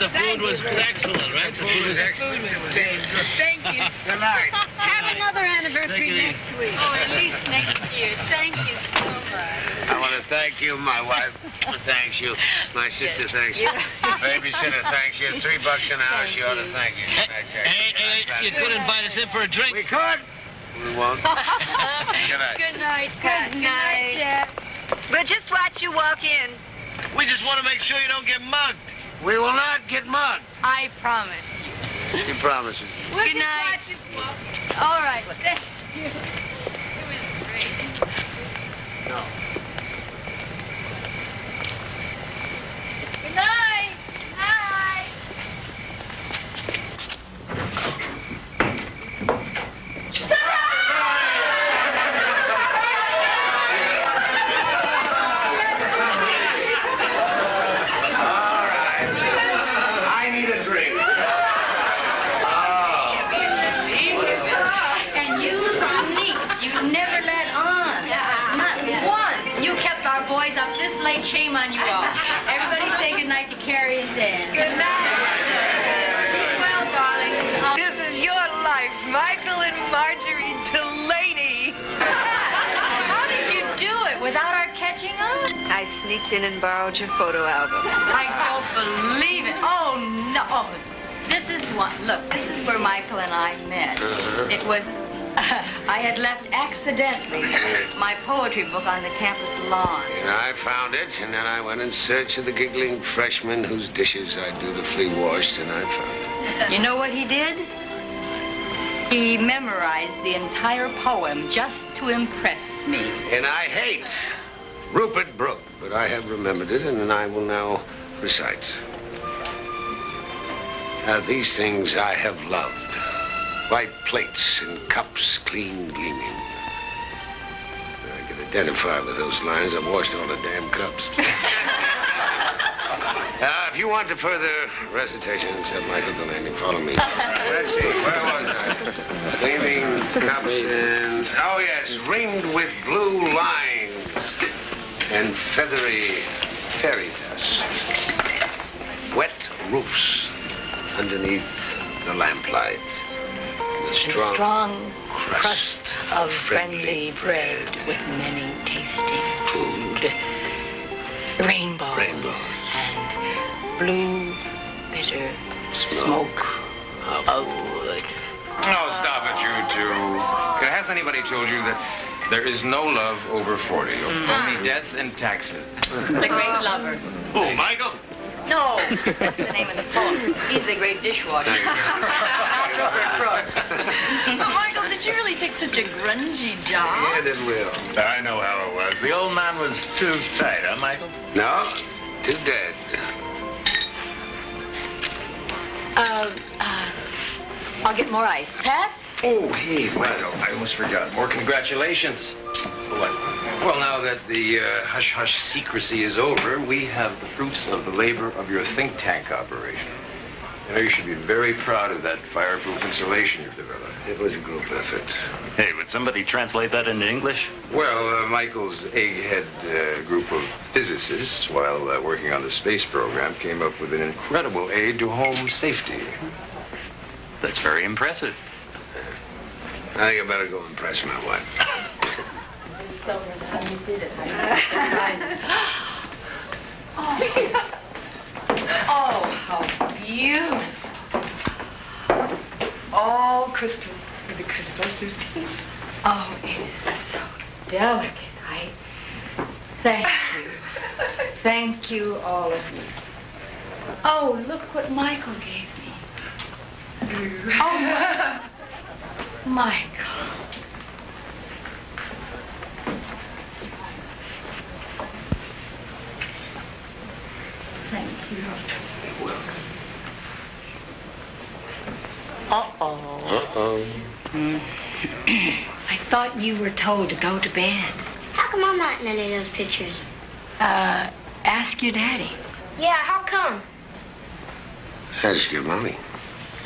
the food was excellent, right? The food was excellent. Thank you. Good night. Have another anniversary next week. Oh, at least next year. Thank you so much. I want to thank you. My wife thanks you. My sister thanks you. Babysitter thanks you. $3 an hour. She ought to thank you. Hey, you couldn't invite us in for a drink? We could. We won't. Good night. Good night, Pat. Good night, Jeff. We'll just watch you walk in. We just want to make sure you don't get mugged. We will not get mugged. I promise you. She promises. Good night. All right. Thank you. It was great. No. Good night. Night. Up this late, shame on you all. Everybody say goodnight to Carrie and Dan. Good night. Well, darling, this is your life, Michael and Marjorie Delaney. How did you do it without our catching on? I sneaked in and borrowed your photo album. I don't believe it. Oh, no. Oh, this is one. Look, this is where Michael and I met. It was... I had left accidentally my poetry book on the campus lawn. And I found it, and then I went in search of the giggling freshman whose dishes I dutifully washed, and I found it. You know what he did? He memorized the entire poem just to impress me. And I hate Rupert Brooke, but I have remembered it, and I will now recite. These things I have loved. White plates and cups clean gleaming. I can identify with those lines. I've washed all the damn cups. If you want the further recitation, said Michael Delaney, follow me. Let's see, where was I? Gleaming cups and... Oh, yes, ringed with blue lines and feathery fairy dust. Wet roofs underneath the lamplight. Strong crust of friendly bread with many tasting food. Rainbows and blue, bitter smoke of wood. Oh, stop it, you two. Has anybody told you that there is no love over 40? Only death and taxes. The great lover. Oh, Michael? No, that's the name of the poem. He's the great dishwasher. Michael, did you really take such a grungy job? Yeah, did Will. I know how it was. The old man was too tight, huh, Michael? No, too dead. I'll get more ice. Pat? Oh, hey, Michael, I almost forgot. More congratulations. What? Well, now that the hush-hush secrecy is over, we have the fruits of the labor of your think tank operation. You know, you should be very proud of that fireproof installation you've developed. It was a group effort. Hey, would somebody translate that into English? Well, Michael's egghead group of physicists, while working on the space program, came up with an incredible aid to home safety. That's very impressive. I think I better go impress my wife. How you did it. Oh, how beautiful. All crystal with the crystal routine. Oh, it is so delicate. I thank you. Thank you, all of you. Oh, look what Michael gave me. Oh, Michael. Thank you. You're welcome. Uh-oh. I thought you were told to go to bed. How come I'm not in any of those pictures? Ask your daddy. Yeah, how come? Ask your mommy.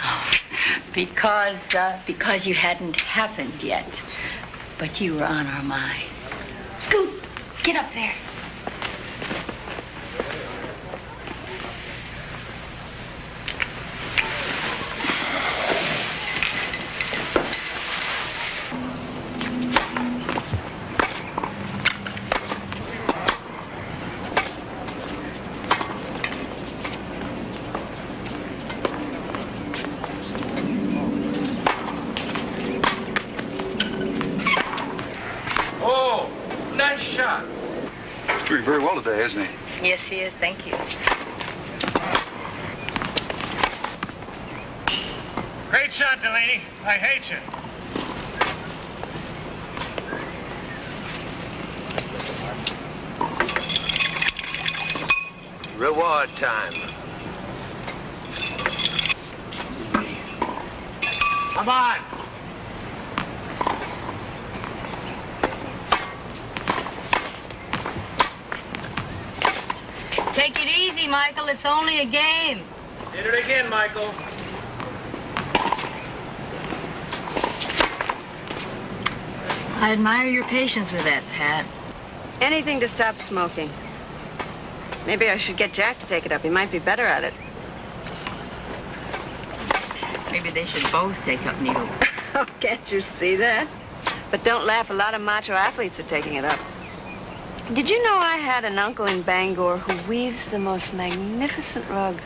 Oh, because you hadn't happened yet. But you were on our mind. Scoot, get up there. doing very well today, isn't he? Yes, he is. Thank you. Great shot, Delaney. I hate you. Reward time. Come on. Take it easy, Michael. It's only a game. Hit it again, Michael. I admire your patience with that, Pat. Anything to stop smoking. Maybe I should get Jack to take it up. He might be better at it. Maybe they should both take up needles. Oh, can't you see that? But don't laugh. A lot of macho athletes are taking it up. Did you know I had an uncle in Bangor who weaves the most magnificent rugs?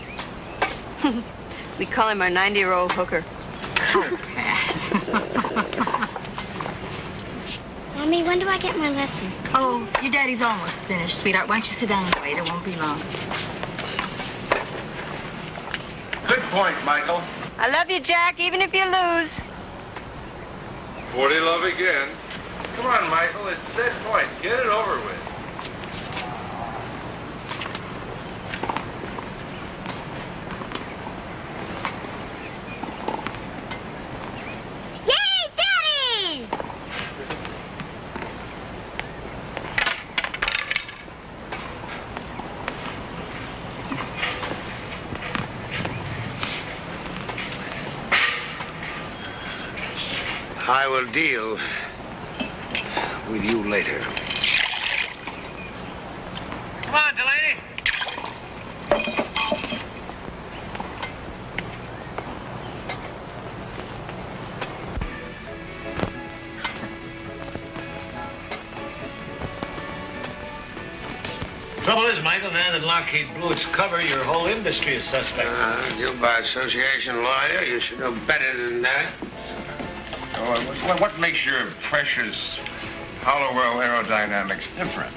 We call him our 90-year-old hooker. Oh, Pat. Mommy, when do I get my lesson? Oh, your daddy's almost finished, sweetheart. Why don't you sit down and wait? It won't be long. Good point, Michael. I love you, Jack, even if you lose. 40 love again. Come on, Michael. It's set point. Get it over with. Yay, Daddy! I will deal with you later. Come on, Delaney. Trouble is, Michael, now that Lockheed blew its cover, your whole industry is suspect. You by association lawyer, you should know better than that. What makes your precious Hollowell aerodynamics different?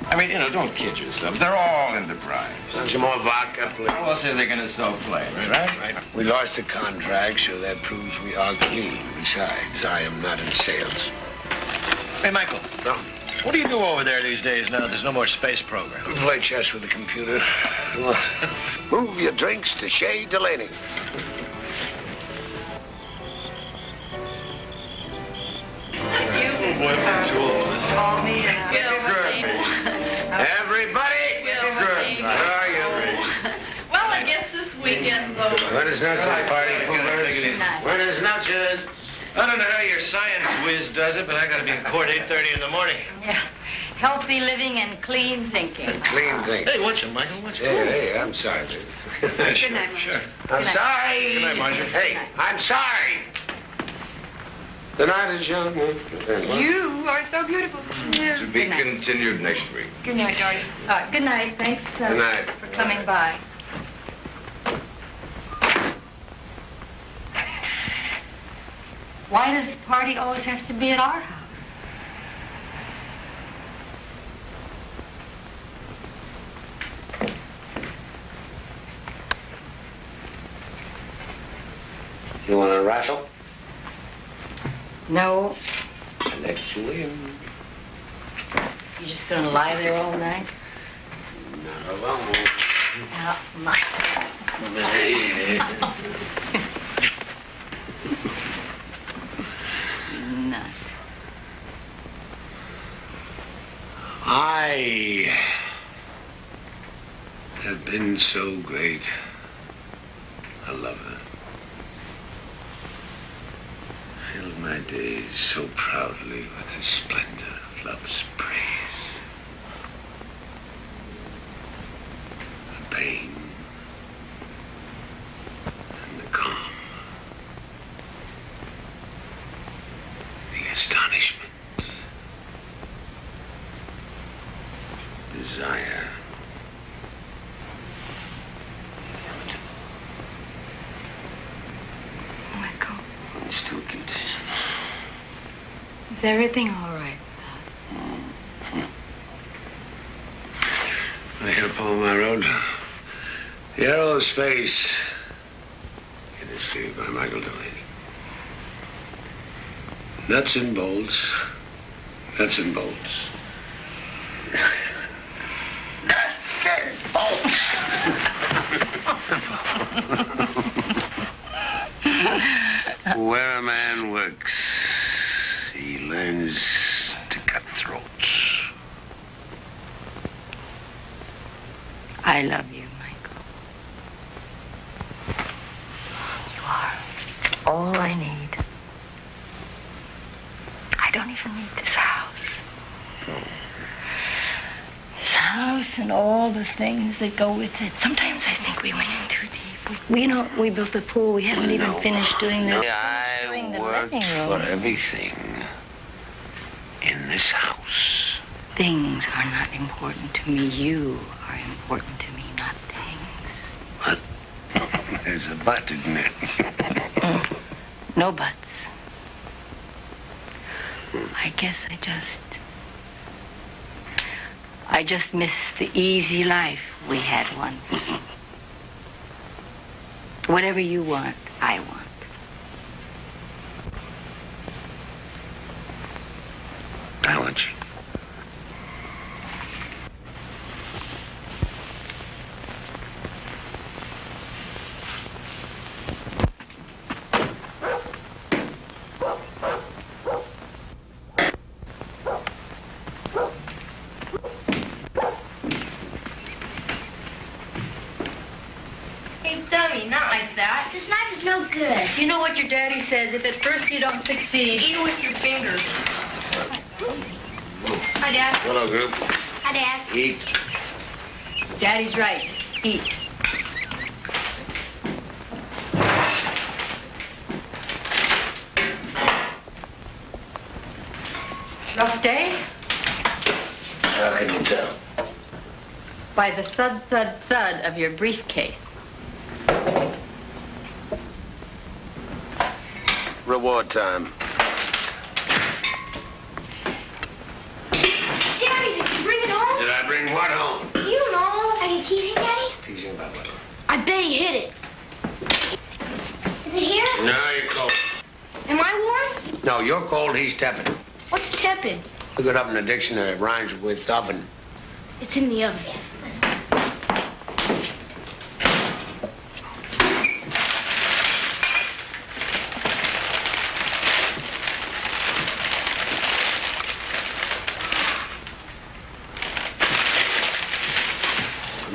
I mean, don't kid yourselves. They're all enterprise. Want some more vodka, please? Well, say they're going to sell flavors, right? Right. We lost the contract, so that proves we are clean. Besides, I am not in sales. Hey, Michael. No. What do you do over there these days now there's no more space program? Play chess with the computer. Move your drinks to Shea Delaney. Everybody! Good. How are you? Well, I guess this weekend's over. Buenas noches, party poopers. Buenas noches. I don't know how your science whiz does it, but I got to be in court 8:30 in the morning. Yeah. Healthy living and clean thinking. Clean thing. Hey, what's it, Michael? What's it? Hey, I'm sorry, dude. Good night, Marcia. Sure. I'm sorry. Good night, Marcia. Hey, I'm sorry. The night is young. You are so beautiful. To be continued next week. Good night, George. Good night. Thanks Good night. for coming by. Why does the party always have to be at our house? You want to wrestle? No. I let you in. You're just gonna lie there all night? Not alone. Not much. None. I have been so great. I love her. Filled my days so proudly with the splendor of love's praise. The pain and the calm. The astonishment. Desire. Michael, I'm still guilty. is everything all right? I hear a poem I wrote. Aerospace. Industry by Michael Delaney. Nuts and bolts. Nuts and bolts. Nuts and bolts. Where a man works, he learns to cut throats. I love you, Michael. You are all I need. I don't even need this house. This house and all the things that go with it. Sometimes I think we went in too deep. We built the pool. We haven't even finished doing the I worked for everything in this house. Things are not important to me. You are important to me, not things. What? There's a but, isn't it? No buts. I guess I just miss the easy life we had once. Whatever you want, I want. I want you. You know what your daddy says, if at first you don't succeed, eat with your fingers. Hi, Dad. Hello, group. Hi, Dad. Eat. Daddy's right. Eat. Rough day? How can you tell? By the thud, thud, thud of your briefcase. Reward time. Daddy, did you bring it home? Did I bring what home? You know. Are you teasing, Daddy? Teasing about what? I bet he hid it. Is it here? No, you're cold. Am I warm? No, you're cold, he's tepid. What's tepid? Look it up in the dictionary. It rhymes with oven. It's in the oven.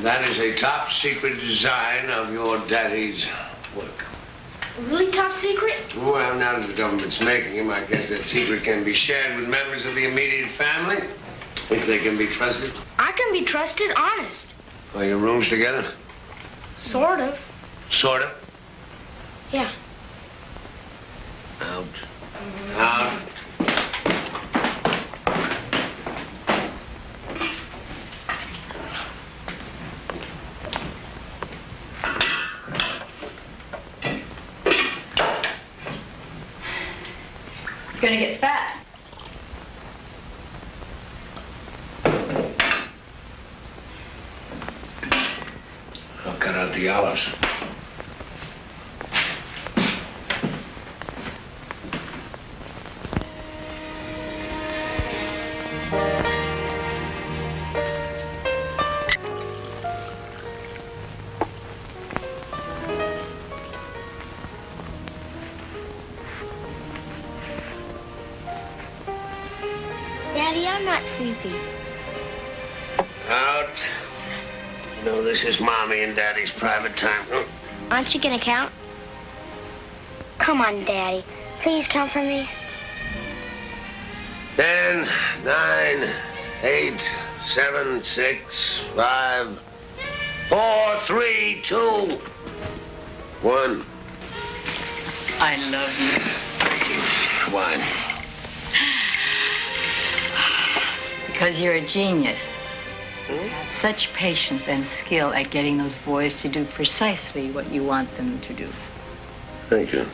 That is a top secret design of your daddy's work. Really top secret? Well, now that the government's making him, I guess that secret can be shared with members of the immediate family, if they can be trusted. I can be trusted, honest. Are your rooms together? Sort of. Sort of. Yeah. Out. Out. You're gonna get fat. I'll cut out the olives. Daddy, I'm not sleepy. Out. You know, this is Mommy and Daddy's private time. Aren't you gonna count? Come on, Daddy. Please count for me. 10, 9, 8, 7, 6, 5, 4, 3, 2, 1. I love you. Why? Because you're a genius. You have such patience and skill at getting those boys to do precisely what you want them to do. Thank you.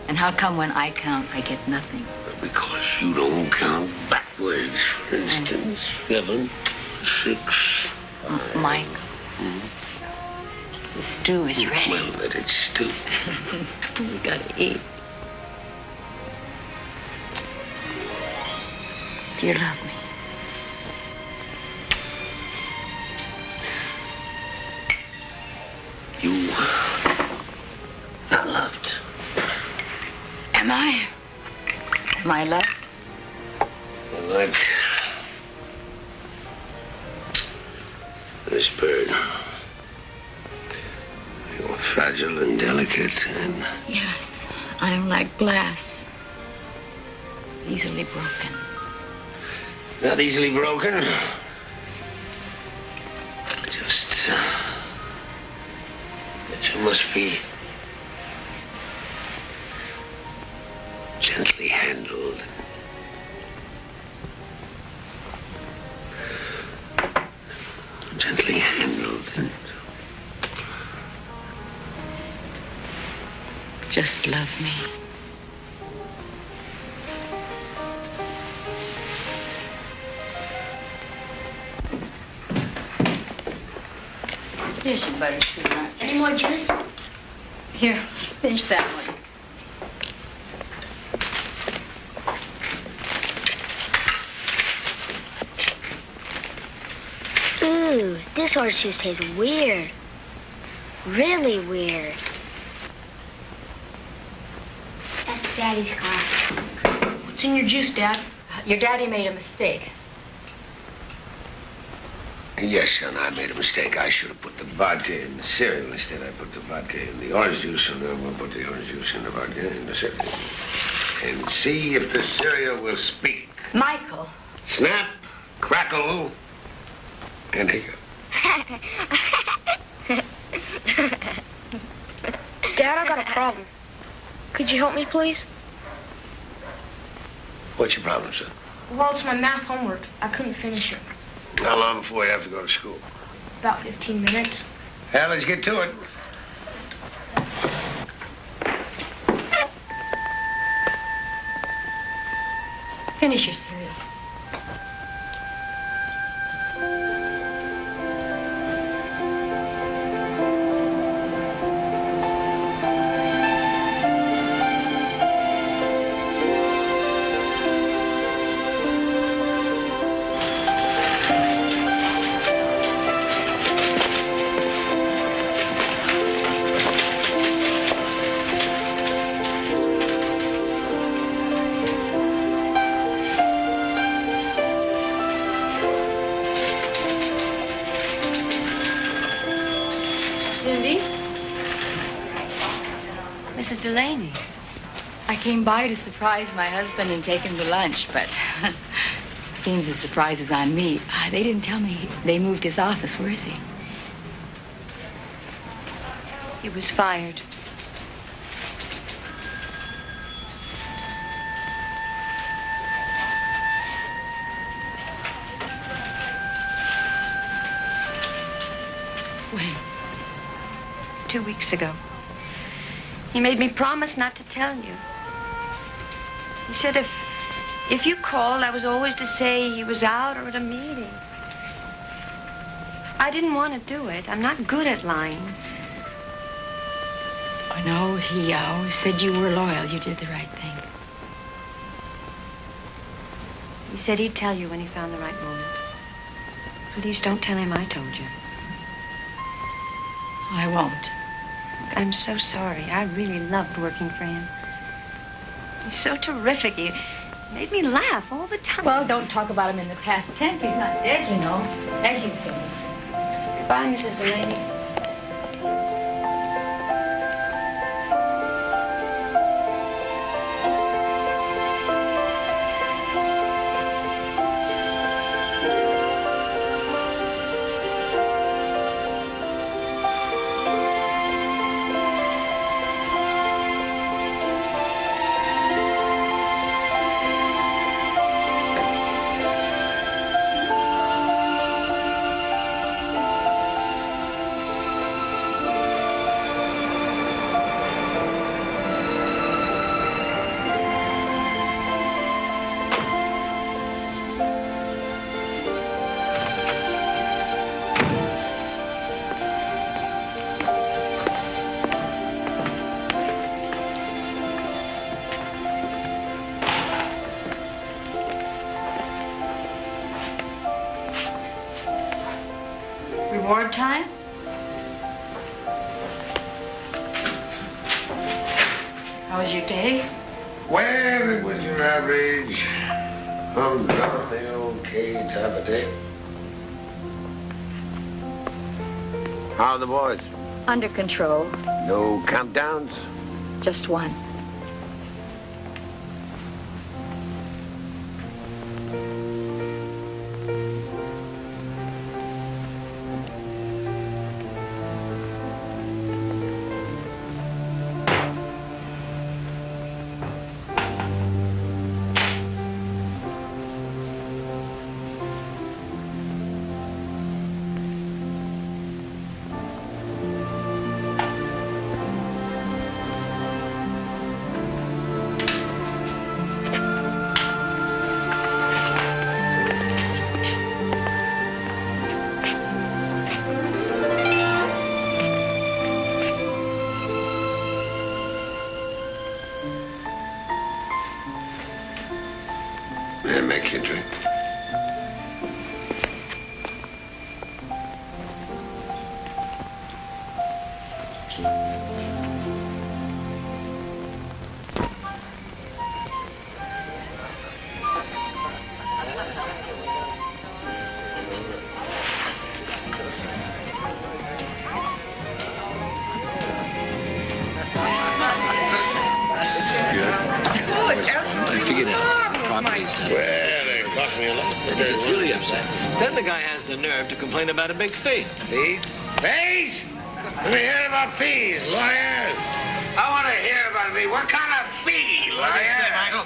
And how come when I count, I get nothing? Because you don't count backwards, for instance. 7, 6. Mike. The stew is ready. Well, let it stew. We gotta eat. Do you love me? You are loved. Am I? Am I loved? Like this bird. You're fragile and delicate and... Yes, I am like glass. Easily broken. Not easily broken. Just... that you must be gently handled. Gently handled. Just love me. Here's your butter, sweetheart. Any more juice? Here, finish that one. Ooh, this orange juice tastes weird. Really weird. That's Daddy's car. What's in your juice, Dad? Your daddy made a mistake. Yes, son, I made a mistake. I should have put the vodka in the cereal. Instead, I put the vodka in the orange juice, and then we'll put the orange juice in the vodka in the cereal. And see if the cereal will speak. Michael. Snap, crackle, and hiccup. Dad, I got a problem. Could you help me, please? What's your problem, son? Well, it's my math homework. I couldn't finish it. How long before you have to go to school? About 15 minutes. Well, let's get to it. Finish your cereal. Mrs. Delaney. I came by to surprise my husband and take him to lunch, but seems the surprise is on me. They didn't tell me they moved his office. Where is he? He was fired. When? 2 weeks ago. He made me promise not to tell you. He said if you called, I was always to say he was out or at a meeting. I didn't want to do it. I'm not good at lying. I know he always said you were loyal. You did the right thing. He said he'd tell you when he found the right moment. Please don't tell him I told you. I won't. I'm so sorry. I really loved working for him. He's so terrific. He made me laugh all the time. Well, don't talk about him in the past tense. He's not dead, you know. Thank you, Cindy. Goodbye, Mrs. Delaney. Ward time? How was your day? Well, it was your average, humdrum, okay type of day. How are the boys? Under control. No countdowns? Just one. Make you drink. Really upset. Then the guy has the nerve to complain about a big fee. Fees? Fees? Let me hear about fees, lawyer. I want to hear about me. What kind of fee, lawyer? Michael?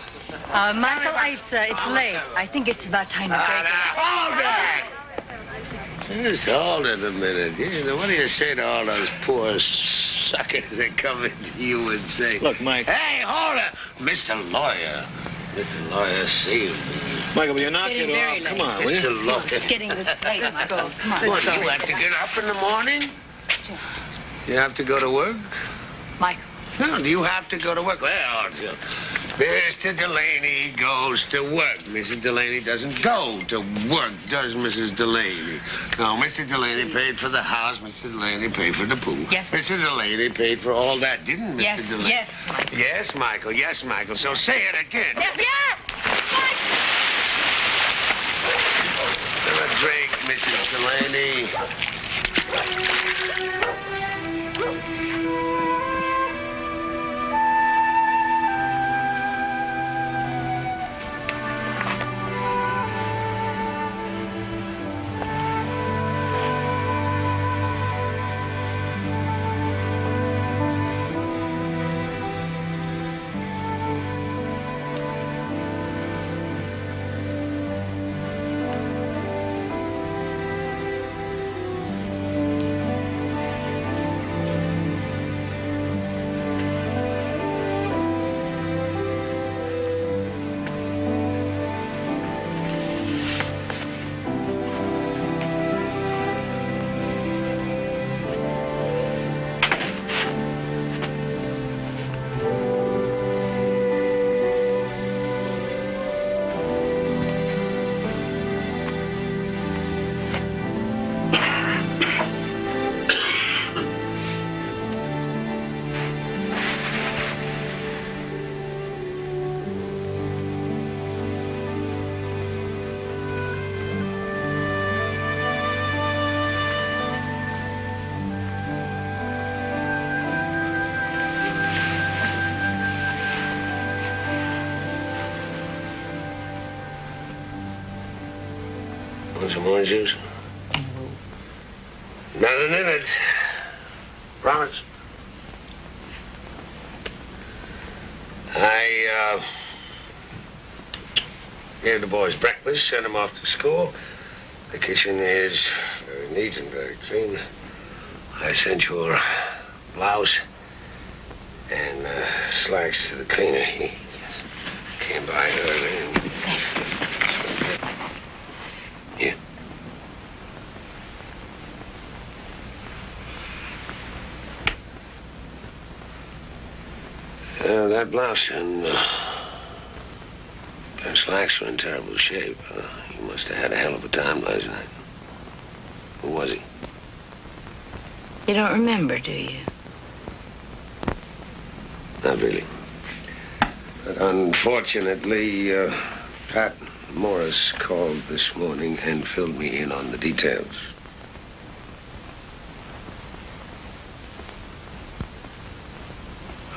Michael, it's late. I think it's about time to break it. Hold it! Just hold it a minute. You know, what do you say to all those poor suckers that come into you and say, Look, Mike. Hey, hold it! Mr. Lawyer. Mr. Lawyer, save me. Michael, will you knock Getting it very off? late. Come on, will you? Mr. Lawyer. It's getting late, Michael. Come on. What, you have to get up in the morning? You have to go to work? Michael. No, do you have to go to work? Well, Mr. Delaney goes to work. Mrs. Delaney doesn't go to work, does Mrs. Delaney? No, Mr. Delaney paid for the house. Mr. Delaney paid for the pool. Yes. Mr. Delaney paid for all that, didn't Mr. Yes, Delaney? yes, Michael. Yes, Michael. Yes, Michael. So say it again. Yeah. Have a drink, Mrs. Delaney. Want some orange juice? Nothing in it. Promise. I gave the boys breakfast, sent them off to school. The kitchen is very neat and very clean. I sent your blouse and slacks to the cleaner. He came by early and... Here. That blouse and them slacks are in terrible shape. You must have had a hell of a time last night. Who was he? You don't remember, do you? Not really. But unfortunately, Pat Morris called this morning and filled me in on the details.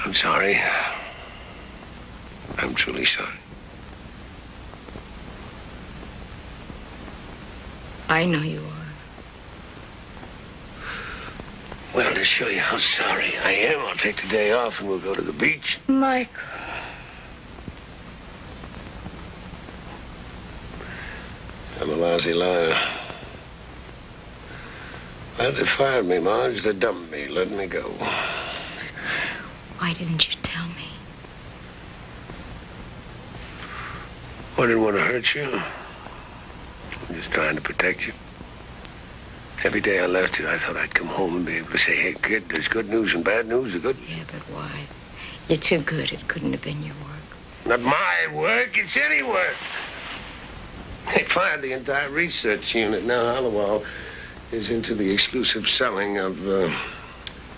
I'm sorry. I'm truly sorry. I know you are. Well, to show you how sorry I am, I'll take the day off and we'll go to the beach. Michael. I'm a lousy liar. Well, they fired me, Marge. They dumped me, let me go. Why didn't you tell me? I didn't want to hurt you. I'm just trying to protect you. Every day I left you, I thought I'd come home and be able to say, hey, kid, there's good news and bad news. The good... Yeah, but why? You're too good. It couldn't have been your work. Not my work. It's any work. They fired the entire research unit. Now Hollowell is into the exclusive selling of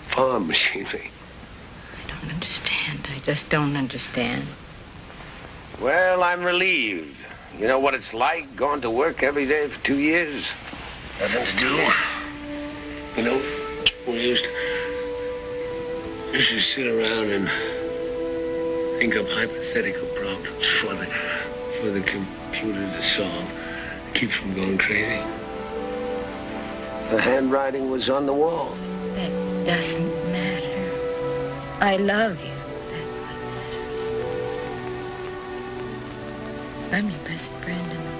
farm machinery. I don't understand. I just don't understand. Well, I'm relieved. You know what it's like going to work every day for 2 years? Nothing to do. You know, we used to sit around and think up hypothetical problems for the computer to solve. Keep from going crazy. The handwriting was on the wall. That doesn't matter. I love you. That's what matters. I'm your best friend in the world.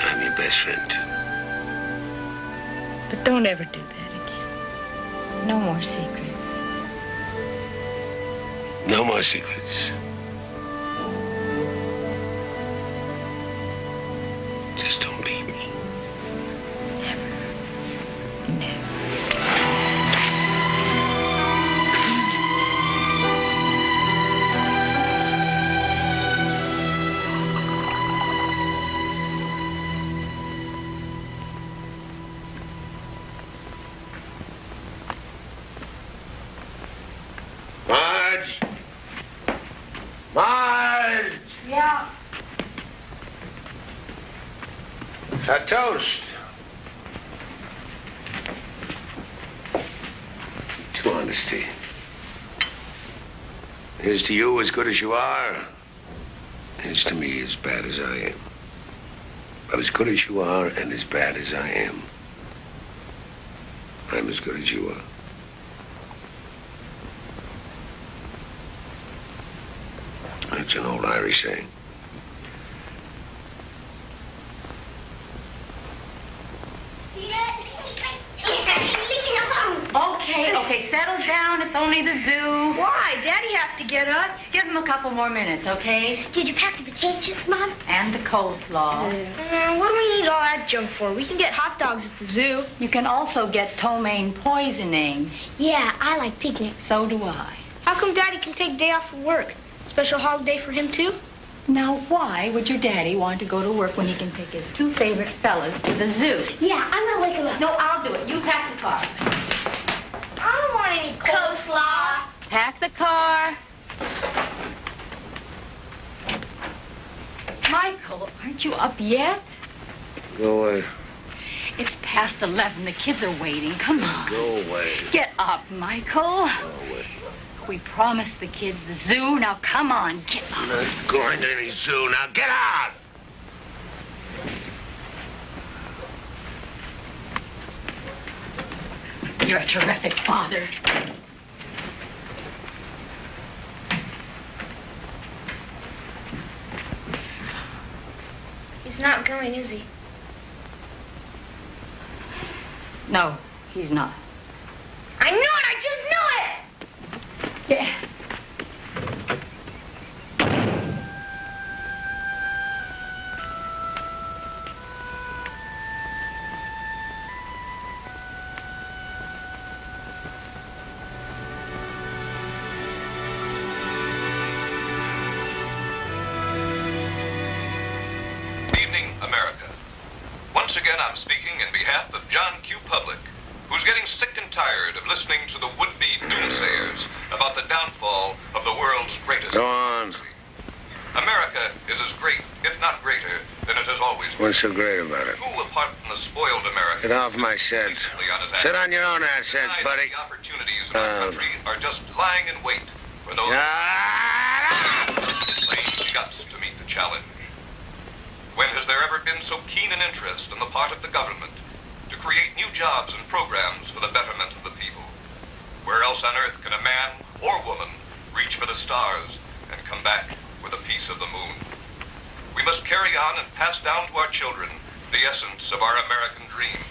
I'm your best friend, too. But don't ever do that again. No more secrets. No more secrets. Just don't leave me. Never. Never. Marge! Marge! Yeah. A toast. To honesty. Here's to you as good as you are. Here's to me as bad as I am. But as good as you are and as bad as I am, I'm as good as you are. That's an old Irish saying. Okay, settle down. It's only the zoo. Why? Daddy has to get up. Give him a couple more minutes, okay? Did you pack the potatoes, Mom? And the coleslaw. What do we need all that junk for? We can get hot dogs at the zoo. You can also get ptomaine poisoning. Yeah, I like picnics. So do I. How come Daddy can take a day off from work? Special holiday for him, too? Now, why would your daddy want to go to work when he can take his two favorite fellas to the zoo? Yeah, I'm gonna wake him up. No, I'll do it. You pack the car. I don't want any coleslaw. Pack the car. Michael, aren't you up yet? Go away. It's past 11. The kids are waiting. Come on. Go away. Get up, Michael. Go away. We promised the kids the zoo. Now, come on. Get up. I'm not going to any zoo. Now, get out! You're a terrific father. He's not going, is he? No, he's not. I knew it! I just knew it! Yeah. Evening, America. Once Once again, I'm speaking in behalf of John Q. Public, who's getting sick and tired of listening to the would-be doomsayers about the downfall of the world's greatest Go on. democracy. America is as great, if not greater, than it has always been. What's so great about it? Who, apart from the spoiled American... Get off my sheds. Sit on your own assets, buddy. The opportunities in our country are just lying in wait for those plain guts to meet the challenge. When has there ever been so keen an interest on the part of the government to create new jobs and programs for the betterment of the people? Where else on earth can a man or woman reach for the stars and come back with a piece of the moon? We must carry on and pass down to our children the essence of our American dream,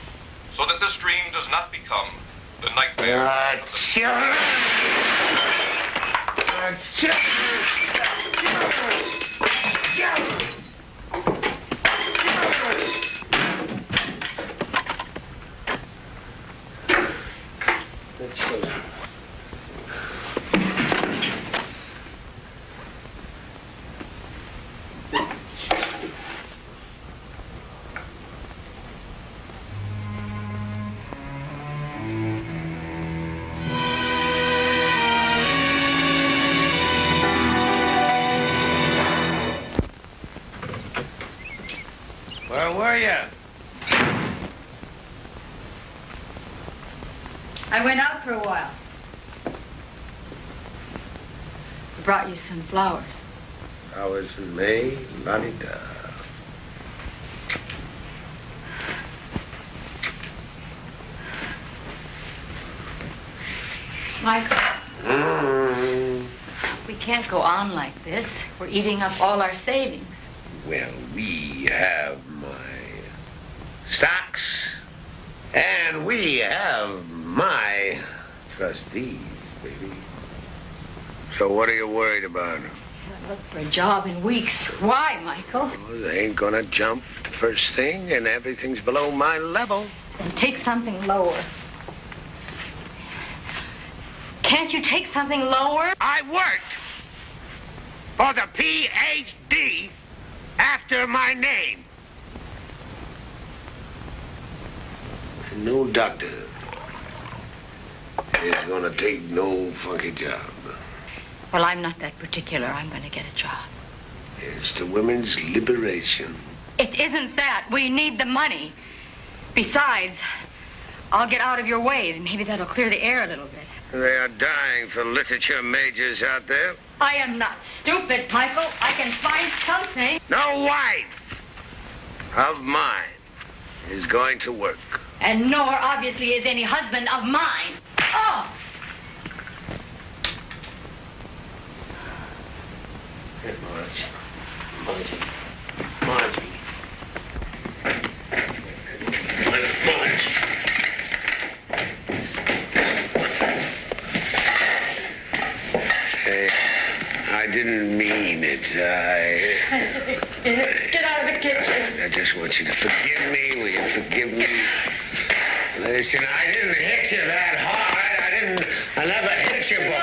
so that this dream does not become the nightmare of the children. Where were you? I went out for a while. I brought you some flowers. Flowers in May, la-di-da. Michael, we can't go on like this. We're eating up all our savings. Well, we have my stocks, and we have my trustees, baby. So what are you worried about? I looked for a job in weeks. Why, Michael? Well, they ain't gonna jump the first thing, and everything's below my level. Then take something lower. Can't you take something lower? I worked for the Ph.D. after my name. No doctor is gonna take no funky job. Well, I'm not that particular. I'm going to get a job. It's the women's liberation. It isn't that. We need the money. Besides, I'll get out of your way. Maybe that'll clear the air a little bit. They are dying for literature majors out there. I am not stupid, Michael. I can find something. No wife of mine is going to work. And nor, obviously, is any husband of mine. Oh! Hey, Margie. Margie. Hey, I didn't mean it. Get out of the kitchen. I just want you to forgive me. Will you forgive me? Listen, I didn't hit you that hard. I never hit you before.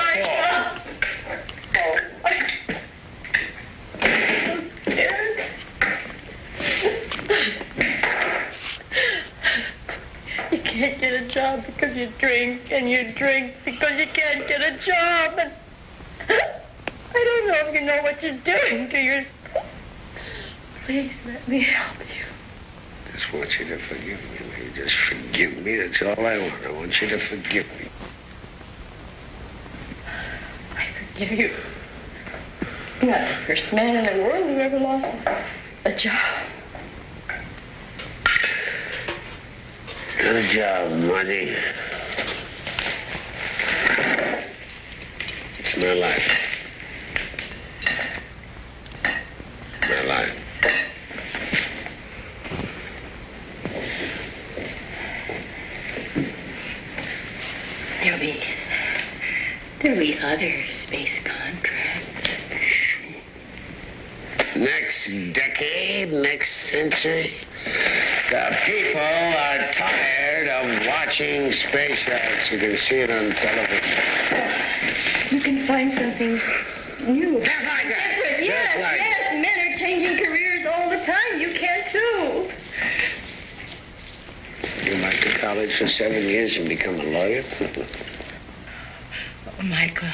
You can't get a job because you drink, and you drink because you can't get a job. And I don't know if you know what you're doing to yourself. Please let me help you. I just want you to forgive me. Will you just forgive me? That's all I want. I want you to forgive me. I forgive you. You're not the first man in the world who ever lost a job. Good job, Marty. It's my life. My life. There'll be other space contracts. Next decade, next century, the people are tired of watching space yachts. You can see it on television. You can find something new. Just like that. Yes, Just like yes. Men are changing careers all the time. You can too. to college for 7 years and become a lawyer? Oh, Michael,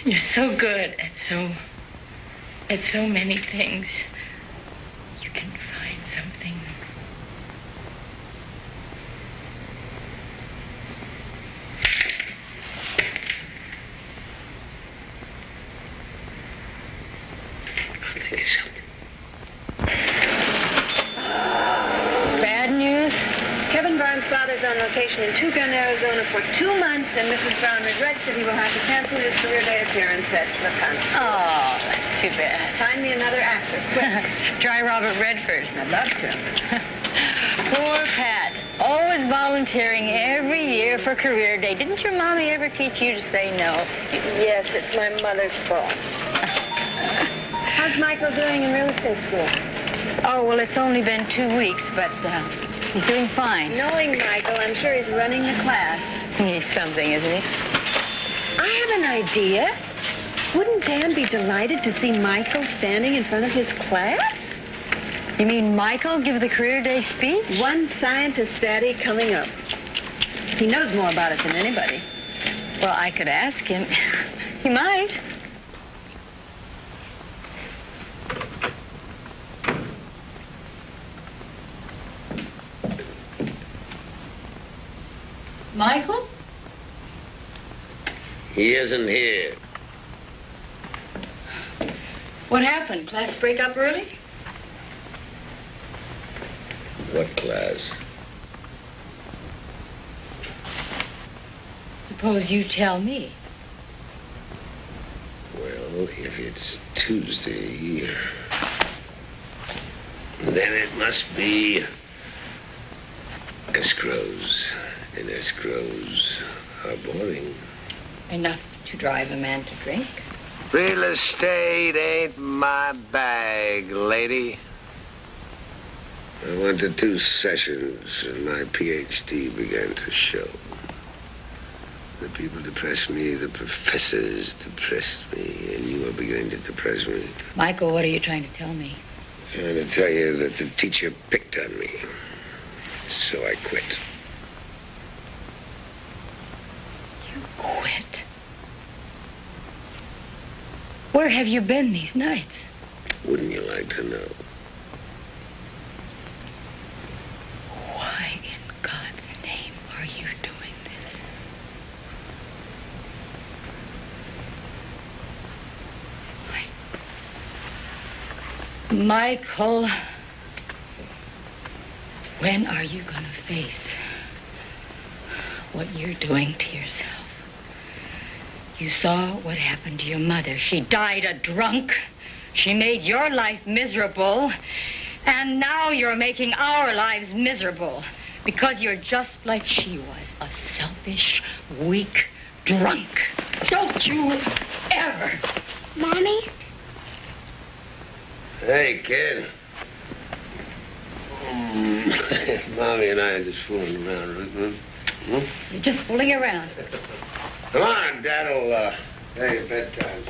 you're so good at so many things. You can find something. I'll think of something. Bad news. Kevin Brown's father's on location in Tucson, Arizona for 2 months, and Mrs. Brown regrets that he will have to cancel his career day appearance at Lakin. Oh, that's too bad. Find me another actor, quick. Try Robert Redford. I'd love to. Poor Pat. Always volunteering every year for career day. Didn't your mommy ever teach you to say no? Excuse me. Yes, it's my mother's fault. How's Michael doing in real estate school? Oh, well, it's only been 2 weeks, but he's doing fine. Knowing Michael, I'm sure he's running the class. He's something, isn't he? I have an idea. Wouldn't Dan be delighted to see Michael standing in front of his class? You mean Michael give the career day speech? One scientist, Daddy, coming up. He knows more about it than anybody. Well, I could ask him. He might. Michael? He isn't here. What happened? Class break up early? What class? Suppose you tell me. Well, if it's Tuesday, then it must be escrows. And escrows are boring. Enough to drive a man to drink. Real estate ain't my bag, lady. I went to 2 sessions and my PhD began to show. The people depressed me, the professors depressed me, and you are beginning to depress me. Michael, what are you trying to tell me? I'm trying to tell you that the teacher picked on me. So I quit. You quit? Where have you been these nights? Wouldn't you like to know? Why in God's name are you doing this? Michael, when are you going to face what you're doing to yourself? You saw what happened to your mother. She died a drunk. She made your life miserable. And now you're making our lives miserable because you're just like she was, a selfish, weak drunk. Don't you ever. Mommy? Hey, kid. Mommy and I are just fooling around, right? You're just fooling around. Come on, Dad'll tell you bedtime.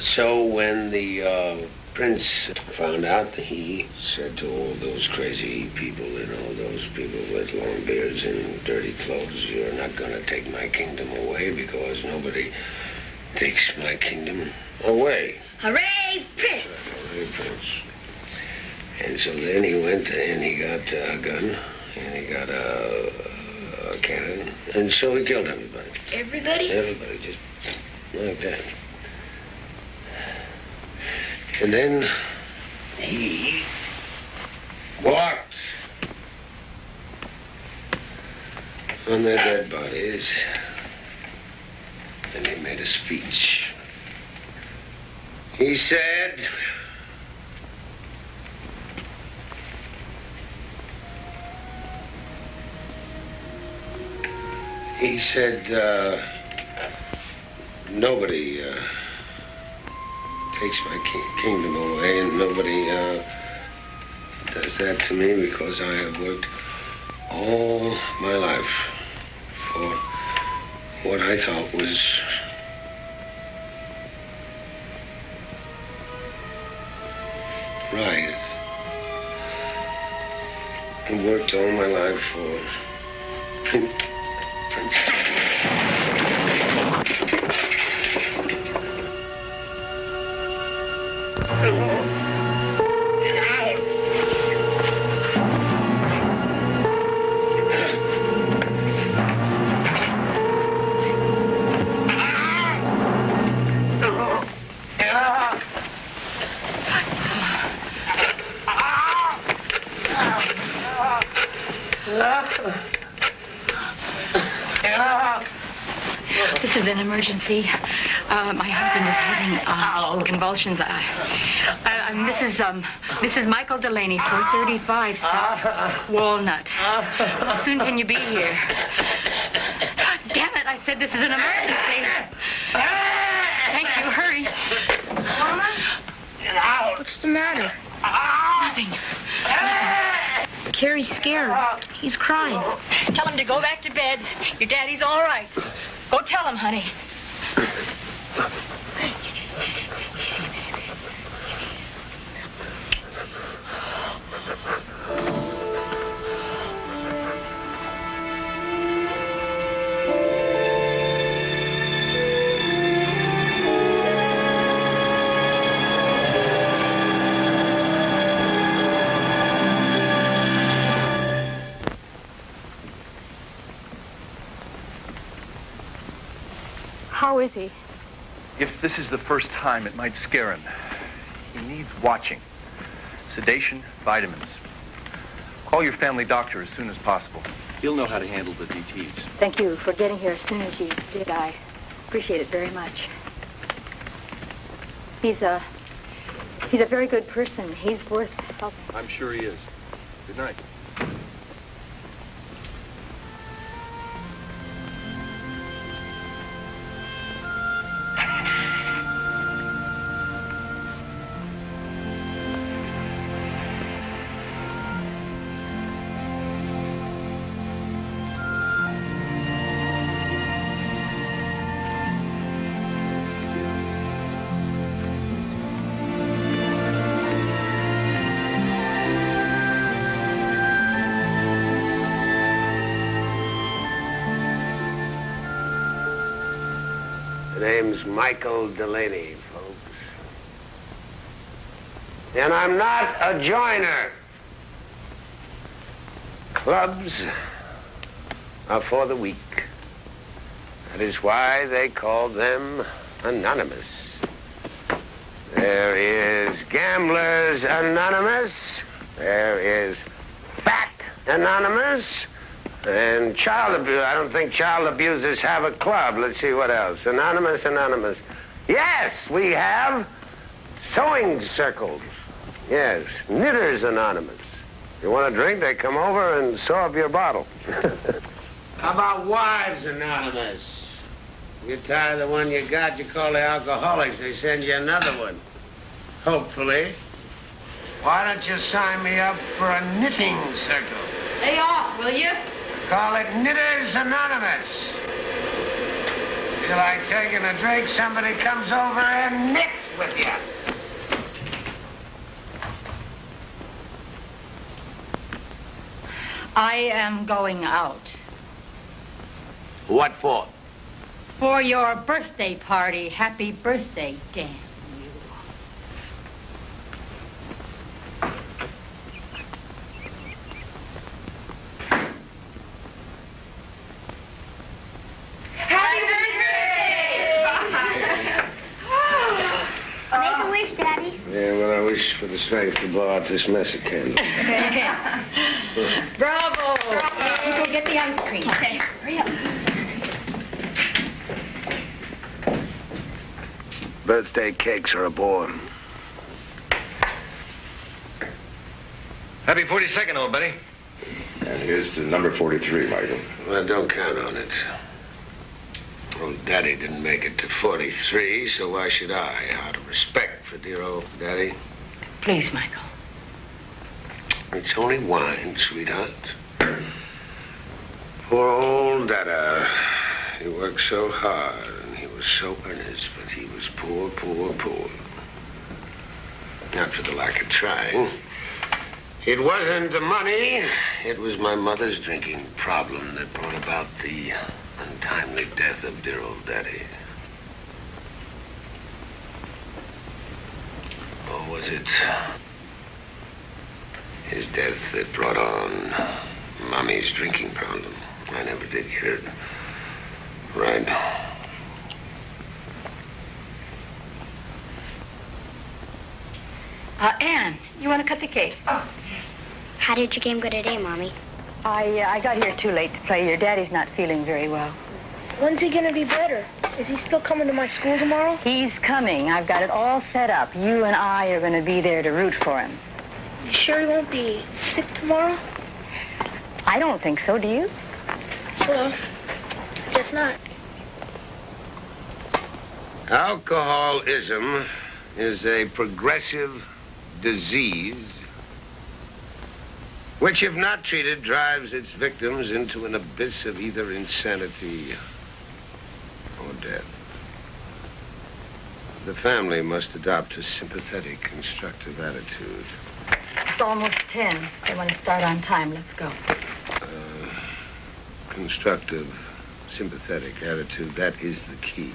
So when the prince found out, he said to all those crazy people and all those people with long beards and dirty clothes, you're not going to take my kingdom away because nobody takes my kingdom away. Hooray, Prince! Hooray, Prince. And so then he went and he got a gun and he got a cannon, and so he killed everybody. Everybody? Everybody, just like that. And then he walked on their dead bodies, and he made a speech. He said, nobody takes my kingdom away, and nobody does that to me because I have worked all my life for what I thought was right. worked all my life for. Prince. This is an emergency. My husband is having convulsions. Mrs. Michael Delaney, 435 South Walnut. How soon can you be here? Damn it, I said this is an emergency. Thank you, hurry. Mama? What's the matter? Nothing. Carrie's scared. He's crying. Tell him to go back to bed. Your daddy's all right. Go tell him, honey. How is he? If this is the first time, it might scare him. He needs watching. Sedation, vitamins. Call your family doctor as soon as possible. He'll know how to handle the DTs. Thank you for getting here as soon as you did. I appreciate it very much. He's a very good person. He's worth helping. I'm sure he is. Good night. Name's Michael Delaney, folks. And I'm not a joiner. Clubs are for the weak. That is why they call them anonymous. There is Gamblers Anonymous. There is Fat Anonymous. And child abuse. I don't think child abusers have a club. Let's see what else. Anonymous. Yes, we have sewing circles. Yes, Knitters Anonymous. You want a drink, they come over and sew up your bottle. How about Wives Anonymous? You tire of the one you got, you call the alcoholics. They send you another one. Hopefully. Why don't you sign me up for a knitting circle? Lay off, will you? Call it Knitters Anonymous. Feel like taking a drink, somebody comes over and knits with you. I am going out. What for? For your birthday party. Happy birthday, Dan. Yeah, well, I wish for the strength to blow out this mess of candles. Bravo! You go get the ice cream. Okay, hurry up. Birthday cakes are a bore. Happy 42nd, old buddy. And here's to number 43, Michael. Well, don't count on it. Old Daddy didn't make it to 43, so why should I? Out of respect for dear old Daddy. Please, Michael. It's only wine, sweetheart. Poor old Dada. He worked so hard, and he was so earnest, but he was poor. Not for the lack of trying. It wasn't the money. It was my mother's drinking problem that brought about the untimely death of dear old Daddy. Or was it his death that brought on Mommy's drinking problem? I never did get it right. Anne, you want to cut the cake? Oh, yes. How did your game go today, Mommy? I got here too late to play. Your daddy's not feeling very well. When's he gonna be better? Is he still coming to my school tomorrow? He's coming. I've got it all set up. You and I are going to be there to root for him. You sure he won't be sick tomorrow? I don't think so, do you? Well, guess not. Alcoholism is a progressive disease which, if not treated, drives its victims into an abyss of either insanity or death. The family must adopt a sympathetic, constructive attitude. It's almost 10. They want to start on time. Let's go. Constructive, sympathetic attitude, that is the key.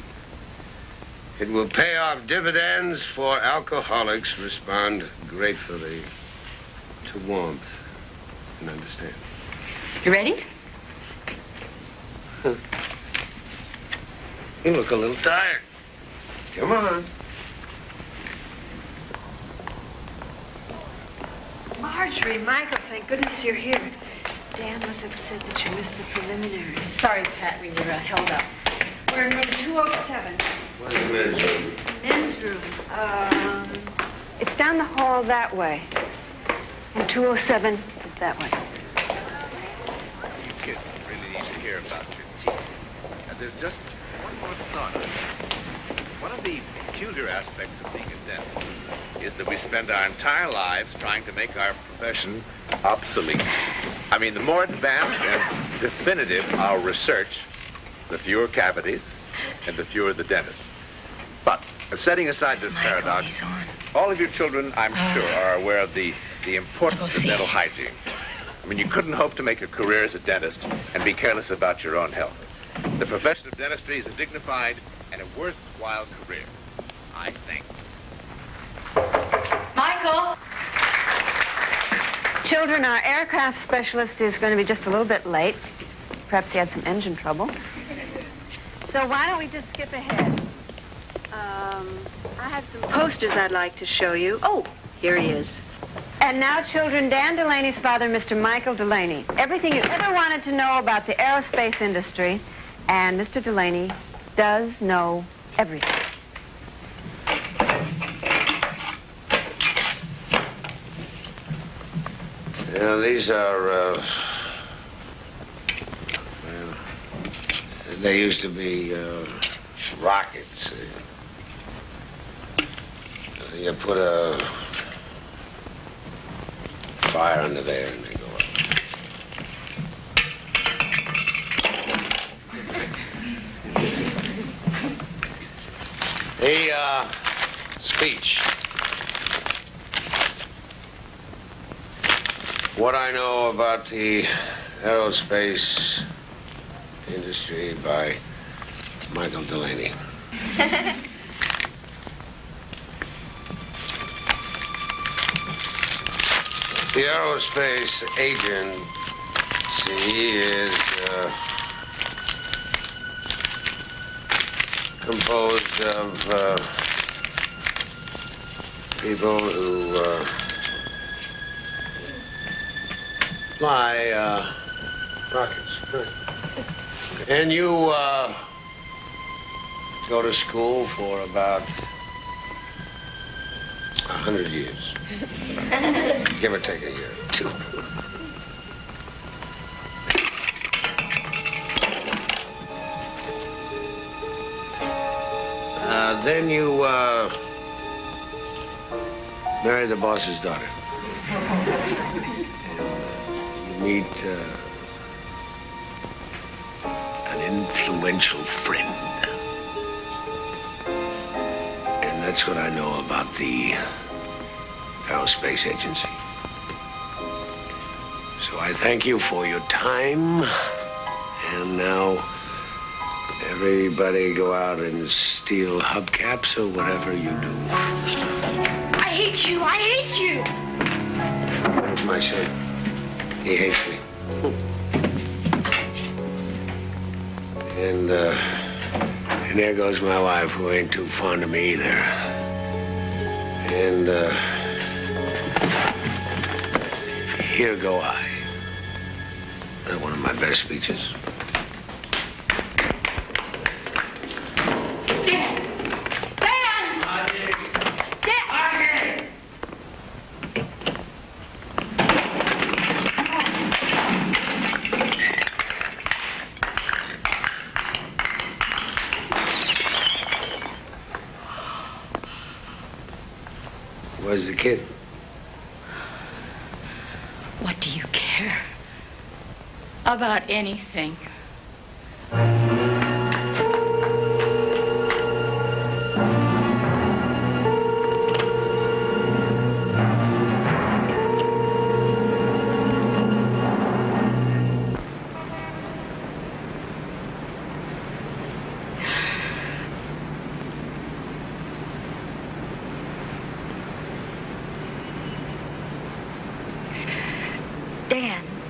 It will pay off dividends, for alcoholics respond gratefully to warmth and understanding. You ready? You look a little tired. Come on. Marjorie, Michael, thank goodness you're here. Dan was upset that you missed the preliminaries. Sorry, Pat, we were held up. We're in room 207. Where's the men's room? Men's room. It's down the hall that way. And 207 is that way. You kids really need to hear about your teeth. And there's just one more thought. One of the peculiar aspects of being a dentist is that we spend our entire lives trying to make our profession obsolete. I mean, the more advanced and definitive our research, the fewer cavities and the fewer the dentists. But setting aside this paradox, all of your children, I'm sure, are aware of the importance of dental hygiene. I mean, you couldn't hope to make a career as a dentist and be careless about your own health. The profession of dentistry is a dignified and a worthwhile career, I think. Michael! Children, our aircraft specialist is going to be just a little bit late. Perhaps he had some engine trouble. So why don't we just skip ahead? I have some posters I'd like to show you. Oh, here he is. And now, children, Dan Delaney's father, Mr. Michael Delaney. Everything you ever wanted to know about the aerospace industry, and Mr. Delaney does know everything. Yeah, these are, well, they used to be rockets. You put a fire under there and they go up. The speech. What I know about the aerospace industry by Michael Delaney. The aerospace agency is composed of people who fly rockets. And you go to school for about 100 years. Give or take a year or two. Then you marry the boss's daughter. You meet an influential friend. And that's what I know about the aerospace agency. So I thank you for your time. And now, everybody go out and steal hubcaps or whatever you do. I hate you. I hate you. Where's my son? He hates me. And there goes my wife, who ain't too fond of me either. And, here go I. Not one of my best speeches. Where's the kid? What do you care about anything?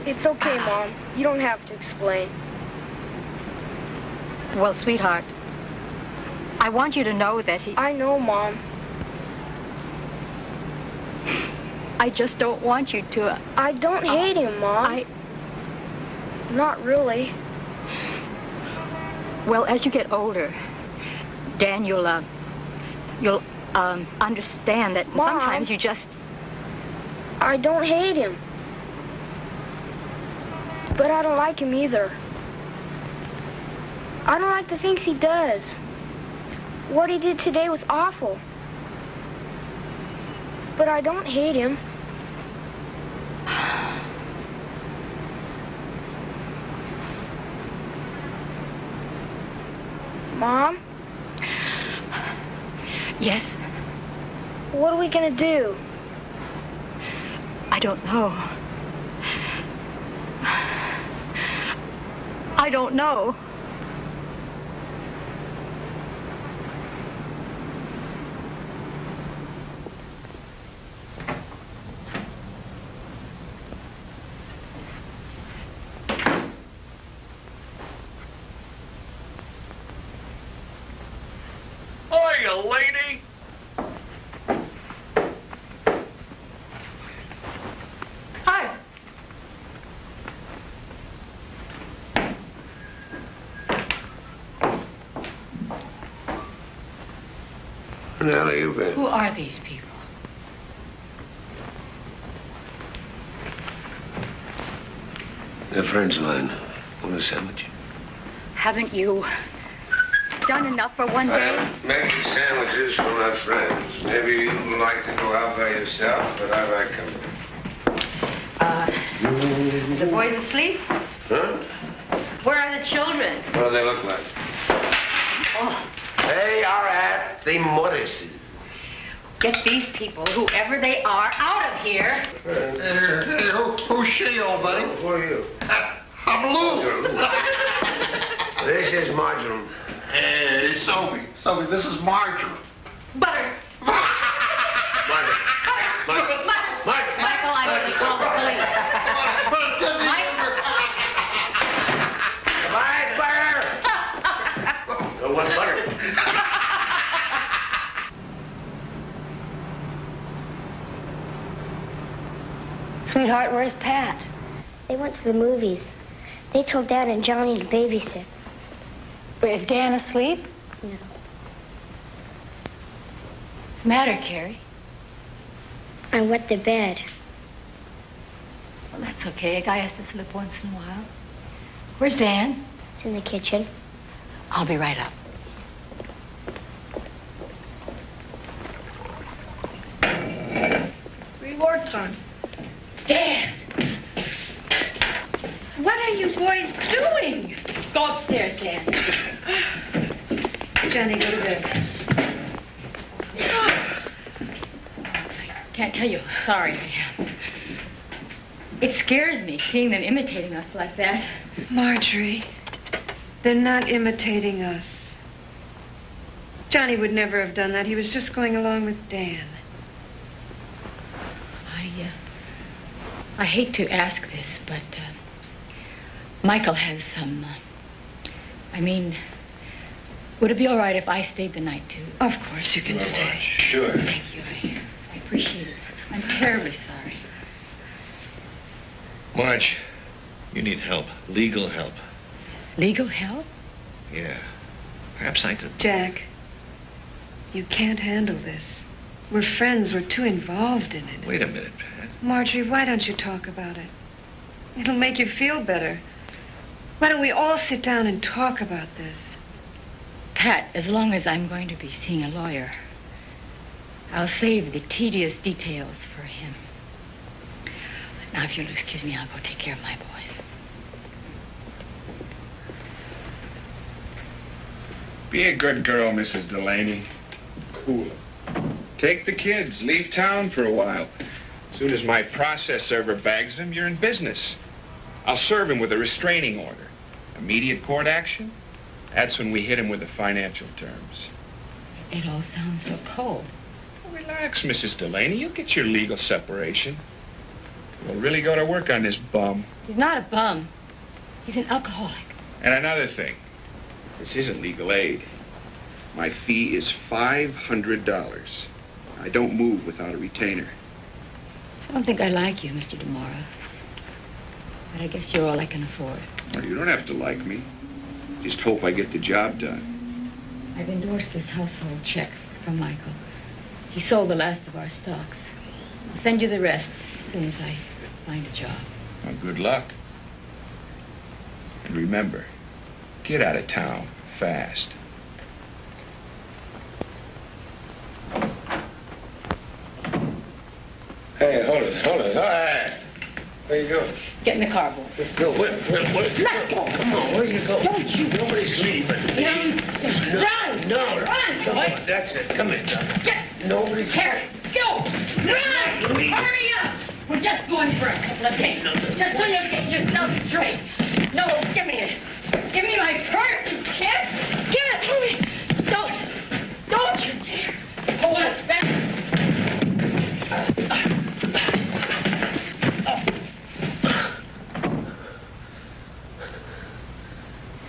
It's okay, Mom. You don't have to explain. Well, sweetheart, I want you to know that he... I know, Mom. I just don't want you to... I don't hate him, Mom. Not really. Well, as you get older, Dan, you'll understand that Mom, sometimes you just... I don't hate him. But I don't like him either. I don't like the things he does. What he did today was awful. But I don't hate him. Mom? Yes? What are we gonna do? I don't know. I don't know. Hiya, lady. Hi. Where the hell have you been? Who are these people? They're friends of mine. Want a sandwich? Haven't you done enough for one day? I'm making sandwiches for my friends. Maybe you'd like to go out by yourself, but I like company. The boys asleep? Huh? Where are the children? What do they look like? Oh, They are at the Morrises. get these people, whoever they are, out of here. Who's she, old buddy? Who are you? I'm Lou. This is Marjoram. Hey, Sophie. Sophie, this is Marjoram. Butter. Michael, Michael, I want to call the police. Butter! No one butter. Sweetheart, where's Pat? They went to the movies. They told Dad and Johnny to babysit. Is Dan asleep? No. What's the matter, Carrie? I wet the bed. Well, that's okay. A guy has to slip once in a while. Where's Dan? It's in the kitchen. I'll be right up. Reward time. Dan! What are you boys doing? Go upstairs, Dan. Johnny, go to bed. Can't tell you how sorry I am. It scares me, seeing them imitating us like that. Marjorie, they're not imitating us. Johnny would never have done that. He was just going along with Dan. I hate to ask this, but Michael has some... would it be all right if I stayed the night, too? Of course you can stay. Sure. Thank you. I appreciate it. I'm terribly sorry. Marge, you need help. Legal help. Legal help? Yeah. Perhaps I could... Jack, you can't handle this. We're friends. We're too involved in it. Wait a minute, Pat. Marjorie, why don't you talk about it? It'll make you feel better. Why don't we all sit down and talk about this? Pat, as long as I'm going to be seeing a lawyer, I'll save the tedious details for him. Now, if you'll excuse me, I'll go take care of my boys. Be a good girl, Mrs. Delaney. Cool. Take the kids. Leave town for a while. As soon as my process server bags him, you're in business. I'll serve him with a restraining order. Immediate court action? That's when we hit him with the financial terms. It all sounds so cold. Relax, Mrs. Delaney. You'll get your legal separation. We'll really go to work on this bum. He's not a bum. He's an alcoholic. And another thing. This isn't legal aid. My fee is $500. I don't move without a retainer. I don't think I like you, Mr. DeMora. But I guess you're all I can afford. Well, you don't have to like me. Just hope I get the job done. I've endorsed this household check from Michael. He sold the last of our stocks. I'll send you the rest as soon as I find a job. Well, good luck. And remember, get out of town fast. Hey, hold it. All right. Where you going? Get in the car, boy. Let's go. Where? Let go. Come on, where you going? Don't you? Nobody's leaving. Run! No, Run, come boy! on, that's it. Come in, John. Nobody's here. Go! Run! Hurry up! We're just going for a couple of days. Just till you get yourself straight. No, give me this. Give me my purse, you kid. Give it to me. Don't you dare. Hold us back.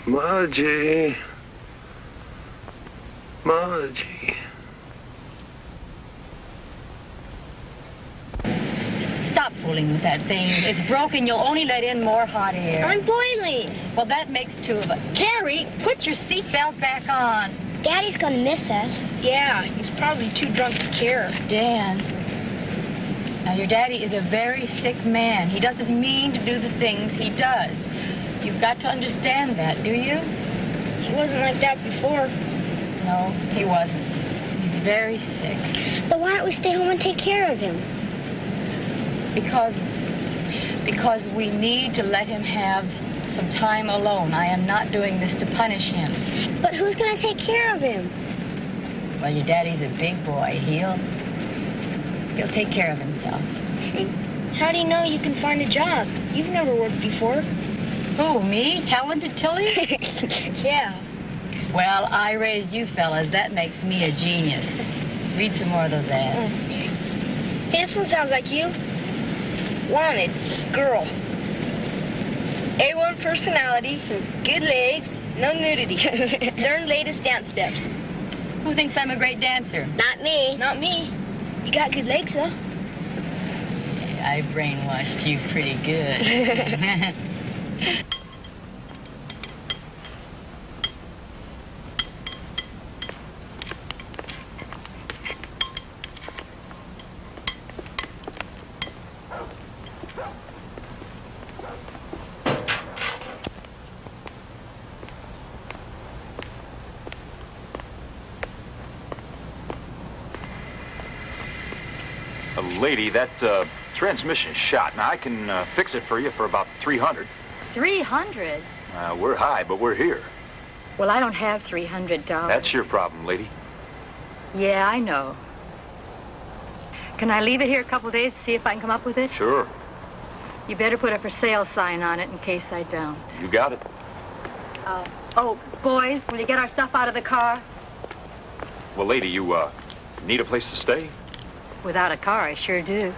Margie. Stop fooling with that thing. It's broken. You'll only let in more hot air. I'm boiling. Well, that makes two of us. Carrie, put your seatbelt back on. Daddy's gonna miss us. Yeah, he's probably too drunk to care. Dan, now your daddy is a very sick man. He doesn't mean to do the things he does. You've got to understand that, do you? He wasn't like that before. No, he wasn't. He's very sick. But why don't we stay home and take care of him? Because we need to let him have some time alone. I am not doing this to punish him. But who's gonna take care of him? Well, your daddy's a big boy. He'll take care of himself. How do you know you can find a job? You've never worked before. Who, me? Talented Tilly? Yeah. Well, I raised you fellas. That makes me a genius. Read some more of those ads. Hey, this one sounds like you. Wanted, girl. A1 personality, good legs, no nudity. Learn latest dance steps. Who thinks I'm a great dancer? Not me. Not me. You got good legs, though. I brainwashed you pretty good. Lady, that transmission's shot. Now, I can fix it for you for about $300. 300? We're high, but we're here. Well, I don't have $300. That's your problem, lady. Yeah, I know. Can I leave it here a couple days to see if I can come up with it? Sure. You better put a for sale sign on it in case I don't. You got it. Oh, boys, will you get our stuff out of the car? Well, lady, you, need a place to stay? Without a car, I sure do.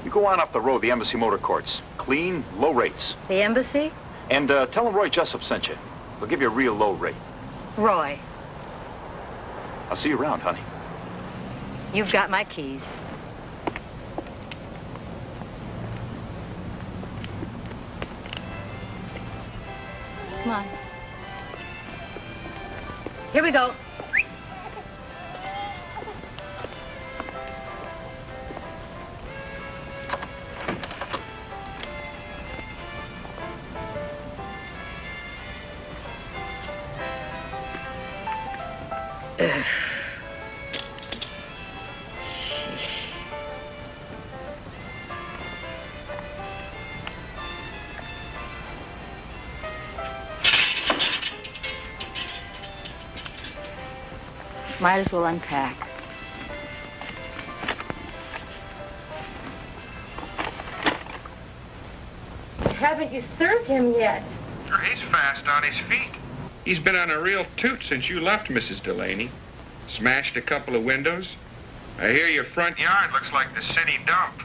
You go on up the road, the Embassy Motor Courts. Clean, low rates. The Embassy? And, tell them Roy Jessup sent you. They'll give you a real low rate. Roy. I'll see you around, honey. You've got my keys. Come on. Here we go. Might as well unpack. Haven't you served him yet? He's fast on his feet. He's been on a real toot since you left, Mrs. Delaney. Smashed a couple of windows. I hear your front yard looks like the city dump.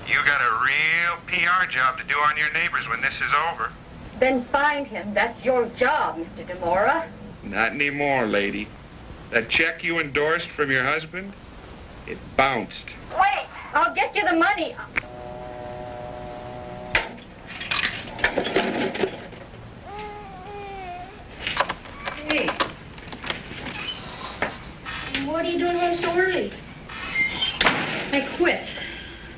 You got a real PR job to do on your neighbors when this is over. Then find him. That's your job, Mr. DeMora. Not anymore, lady. That check you endorsed from your husband, it bounced. Wait! I'll get you the money. Hey. What are you doing home so early? I quit.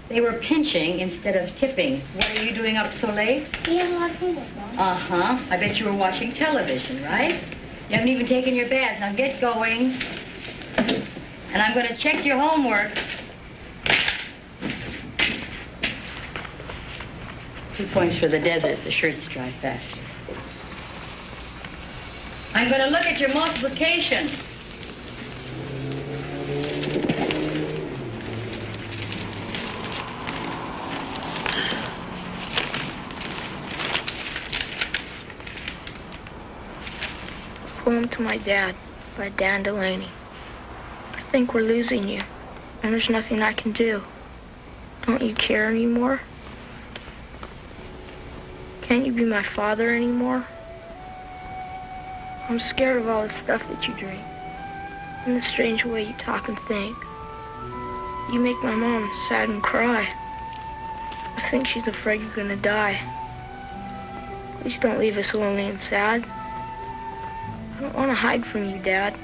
They were pinching instead of tipping. What are you doing up so late? We have a lot of people, Mom. Uh-huh. I bet you were watching television, right? You haven't even taken your bath. Now get going. And I'm going to check your homework. 2 points for the desert. The shirts dry faster. I'm going to look at your multiplication. Home to my dad by Dan Delaney. I think we're losing you, and there's nothing I can do. Don't you care anymore? Can't you be my father anymore? I'm scared of all the stuff that you drink, and the strange way you talk and think. You make my mom sad and cry. I think she's afraid you're gonna die. Please don't leave us lonely and sad. I don't want to hide from you, Dad.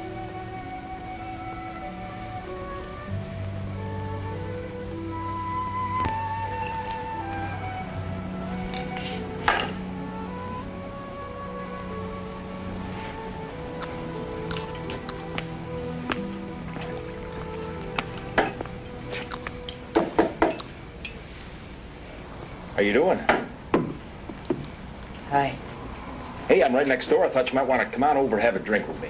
How you doing? Hi. Hey, I'm right next door. I thought you might want to come on over and have a drink with me.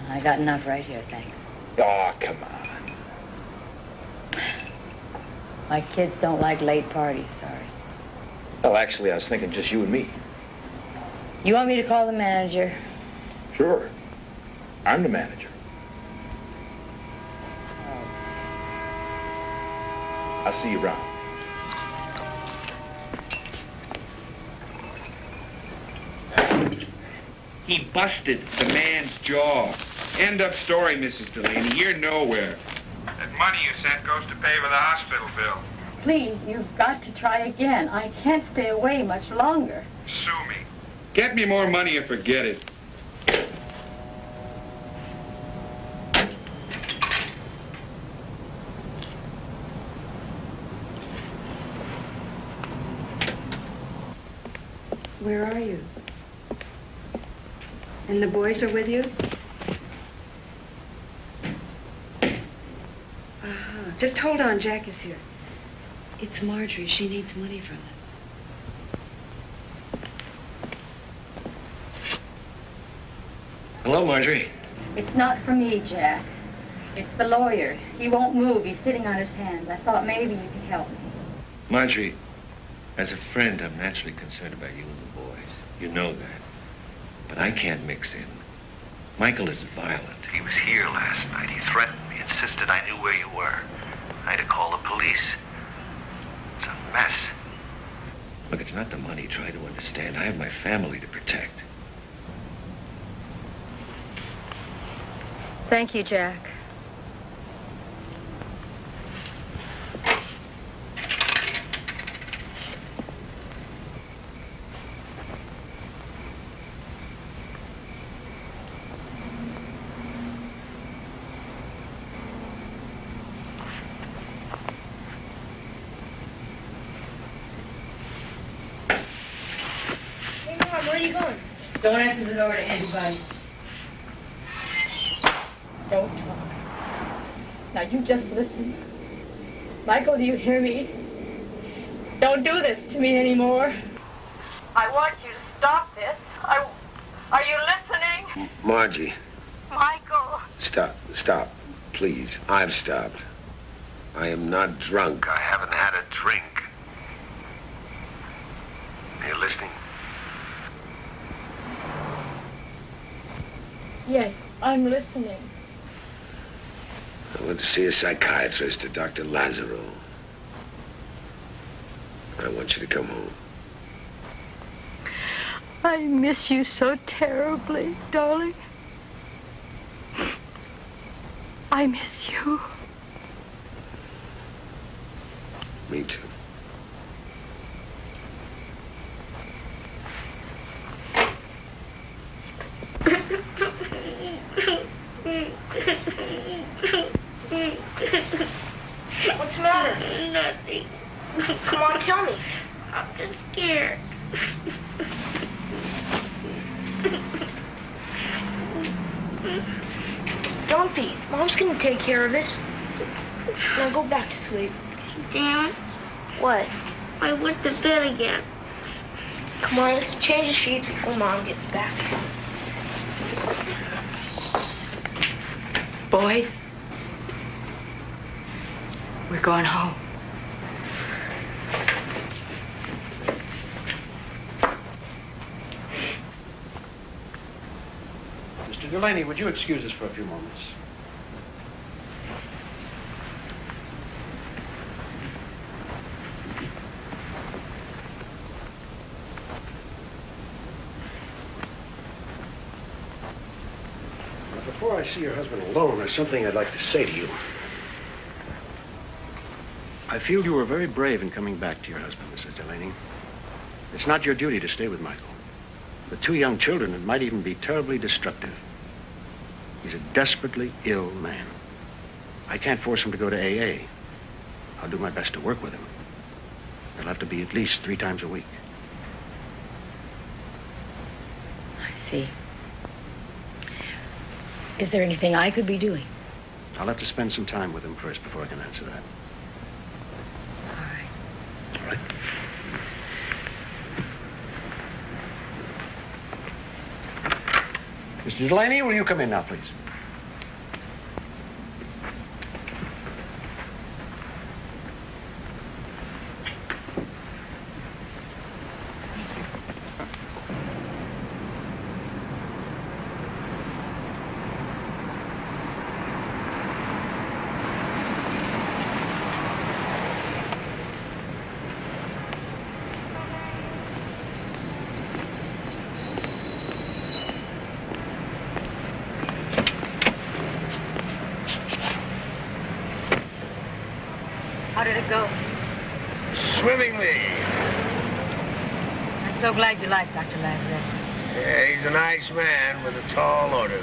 I got enough right here, thanks. Oh, come on. My kids don't like late parties, sorry. Well, actually, I was thinking just you and me. You want me to call the manager? Sure. I'm the manager. I'll see you around. He busted the man's jaw. End of story, Mrs. Delaney. You're nowhere. That money you sent goes to pay for the hospital bill. Please, you've got to try again. I can't stay away much longer. Sue me. Get me more money or forget it. Where are you? And the boys are with you? Just hold on, Jack is here. It's Marjorie. She needs money from us. Hello, Marjorie. It's not for me, Jack. It's the lawyer. He won't move. He's sitting on his hands. I thought maybe you could help me. Marjorie, As a friend, I'm naturally concerned about you and the boys. You know that. But I can't mix in. Michael is violent. He was here last night. He threatened me, insisted I knew where you were. I had to call the police. It's a mess. Look, it's not the money. Try to understand. I have my family to protect. Thank you, Jack. Where are you going? Don't answer the door to anybody. Don't talk. Now you just listen. Michael, do you hear me? Don't do this to me anymore. I want you to stop this. Are you listening? Margie. Michael. Stop. Please. I've stopped. I am not drunk. I haven't had a drink. Are you listening? Yes, I'm listening. I went to see a psychiatrist, a Dr. Lazaro. I want you to come home. I miss you so terribly, darling. I miss you. Me too. What's the matter? Nothing. Come on, tell me. I'm just scared. Don't be. Mom's gonna take care of it. Now go back to sleep. Damn it. What? I went to bed again. Come on, let's change the sheets before Mom gets back. Boys, we're going home. Mr. Delaney, would you excuse us for a few moments? Before I see your husband alone, there's something I'd like to say to you. I feel you were very brave in coming back to your husband, Mrs. Delaney. It's not your duty to stay with Michael. With 2 young children, it might even be terribly destructive. He's a desperately ill man. I can't force him to go to AA. I'll do my best to work with him. It'll have to be at least 3 times a week. I see. Is there anything I could be doing? I'll have to spend some time with him first before I can answer that. All right. Mr. Delaney, will you come in now, please? How did it go? Swimmingly. I'm so glad you like Dr. Lazaro. Yeah, he's a nice man with a tall order.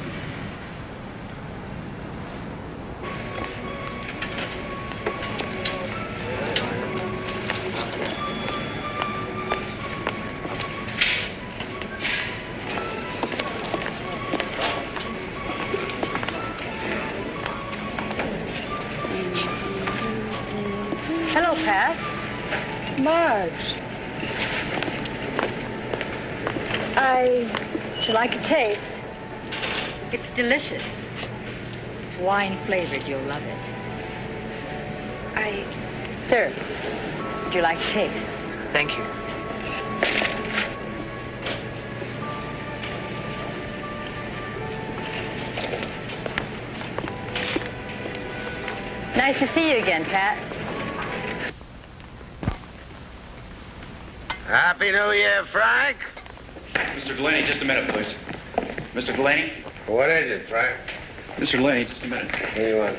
Hello, Pat. Marge. Would you like a taste? It's delicious. It's wine flavored. You'll love it. Sir, would you like to taste? Thank you. Nice to see you again, Pat. Happy New Year, Frank. Mr. Delaney, just a minute, please. Mr. Delaney? What is it, Frank? Mr. Delaney, just a minute. What do you want?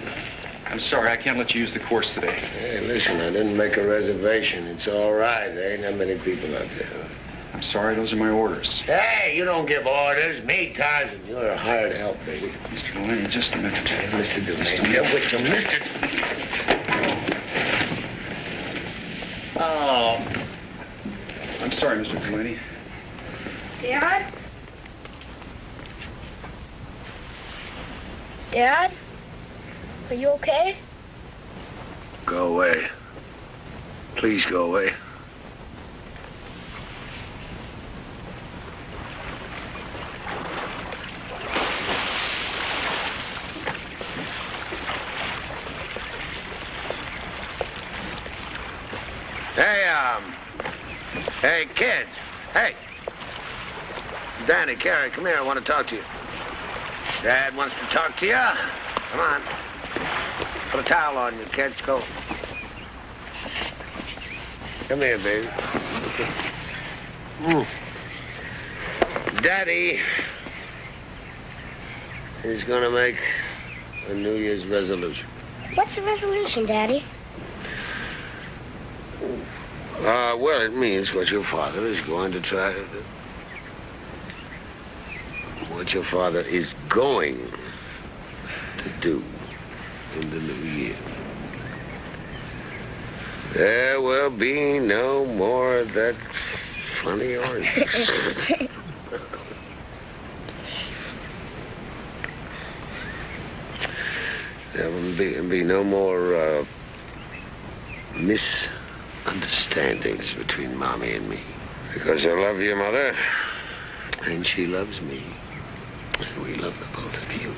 I'm sorry, I can't let you use the course today. Hey, listen, I didn't make a reservation. It's all right. There ain't that many people out there. I'm sorry, those are my orders. Hey, you don't give orders. Me, Tarzan. You're a hired help, baby. Mr. Delaney, just a minute. Hey, Mr. Delaney. Just With you, Mr. Oh. I'm sorry, Mr. Delaney. Dad? Dad? Are you okay? Go away. Please go away. Hey, kids. Hey. Danny, Carrie, come here. I want to talk to you. Dad wants to talk to you. Come on. Put a towel on you, kids. Go. Come here, baby. Daddy is going to make a New Year's resolution. What's the resolution, Daddy? Well, it means what your father is going to try to do. What your father is going to do in the new year. There will be no more of that funny oranges. There will be no more misunderstandings between Mommy and me. Because I love you, Mother, and she loves me. And we love the both of you.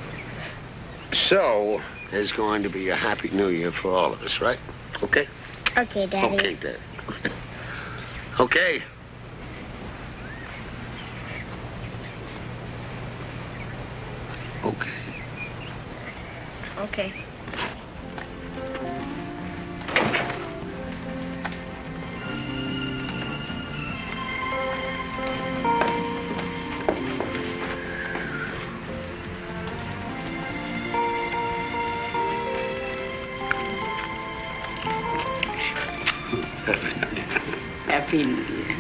So, there's going to be a happy new year for all of us, right? Okay? Okay, Daddy. Okay, Daddy. Okay. Okay. Okay. Happy New Year.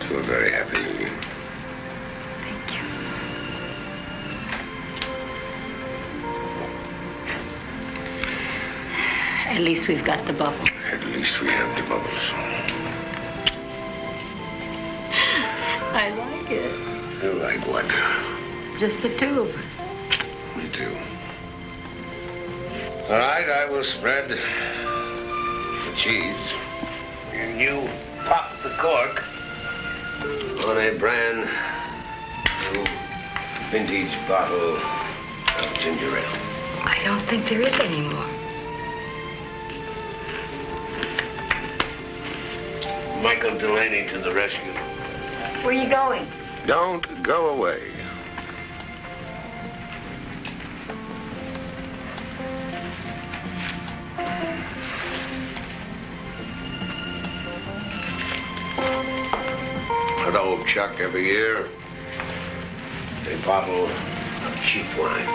To a very happy new year. Thank you. At least we've got the bubbles. At least we have the bubbles. I like it. You like what? Just the tube. Me too. All right, I will spread the cheese. And you pop the cork on a brand new vintage bottle of ginger ale. I don't think there is any more. Michael Delaney to the rescue. Where are you going? Don't go away. At Old Chuck every year, a bottle of cheap wine.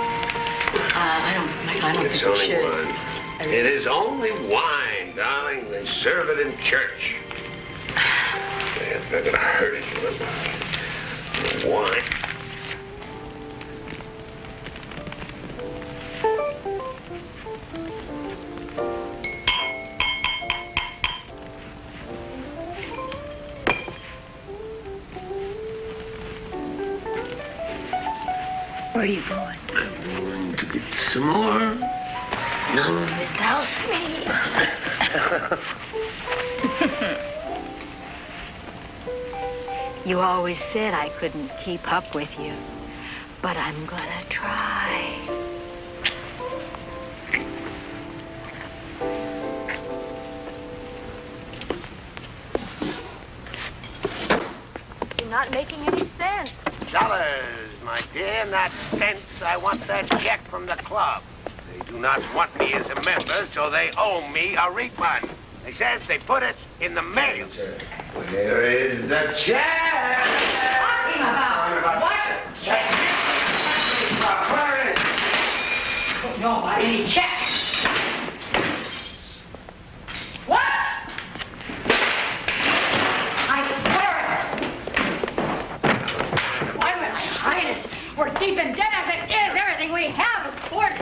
I don't It's think we only should. wine. It is only wine, darling. They serve it in church. It's not gonna hurt it, but wine. Where are you going? I'm going to get some more. No. Without me. You always said I couldn't keep up with you. but I'm gonna try. You're not making any sense. Dollars, my dear, not cents. I want that check from the club. They do not want me as a member, so they owe me a refund. They says they put it in the mail. Where is the check? Talking about what? Check. Where is it? I don't know about any check. What? I swear it. Why would I hide it? We're deep in debt as it is. Everything we have is forged.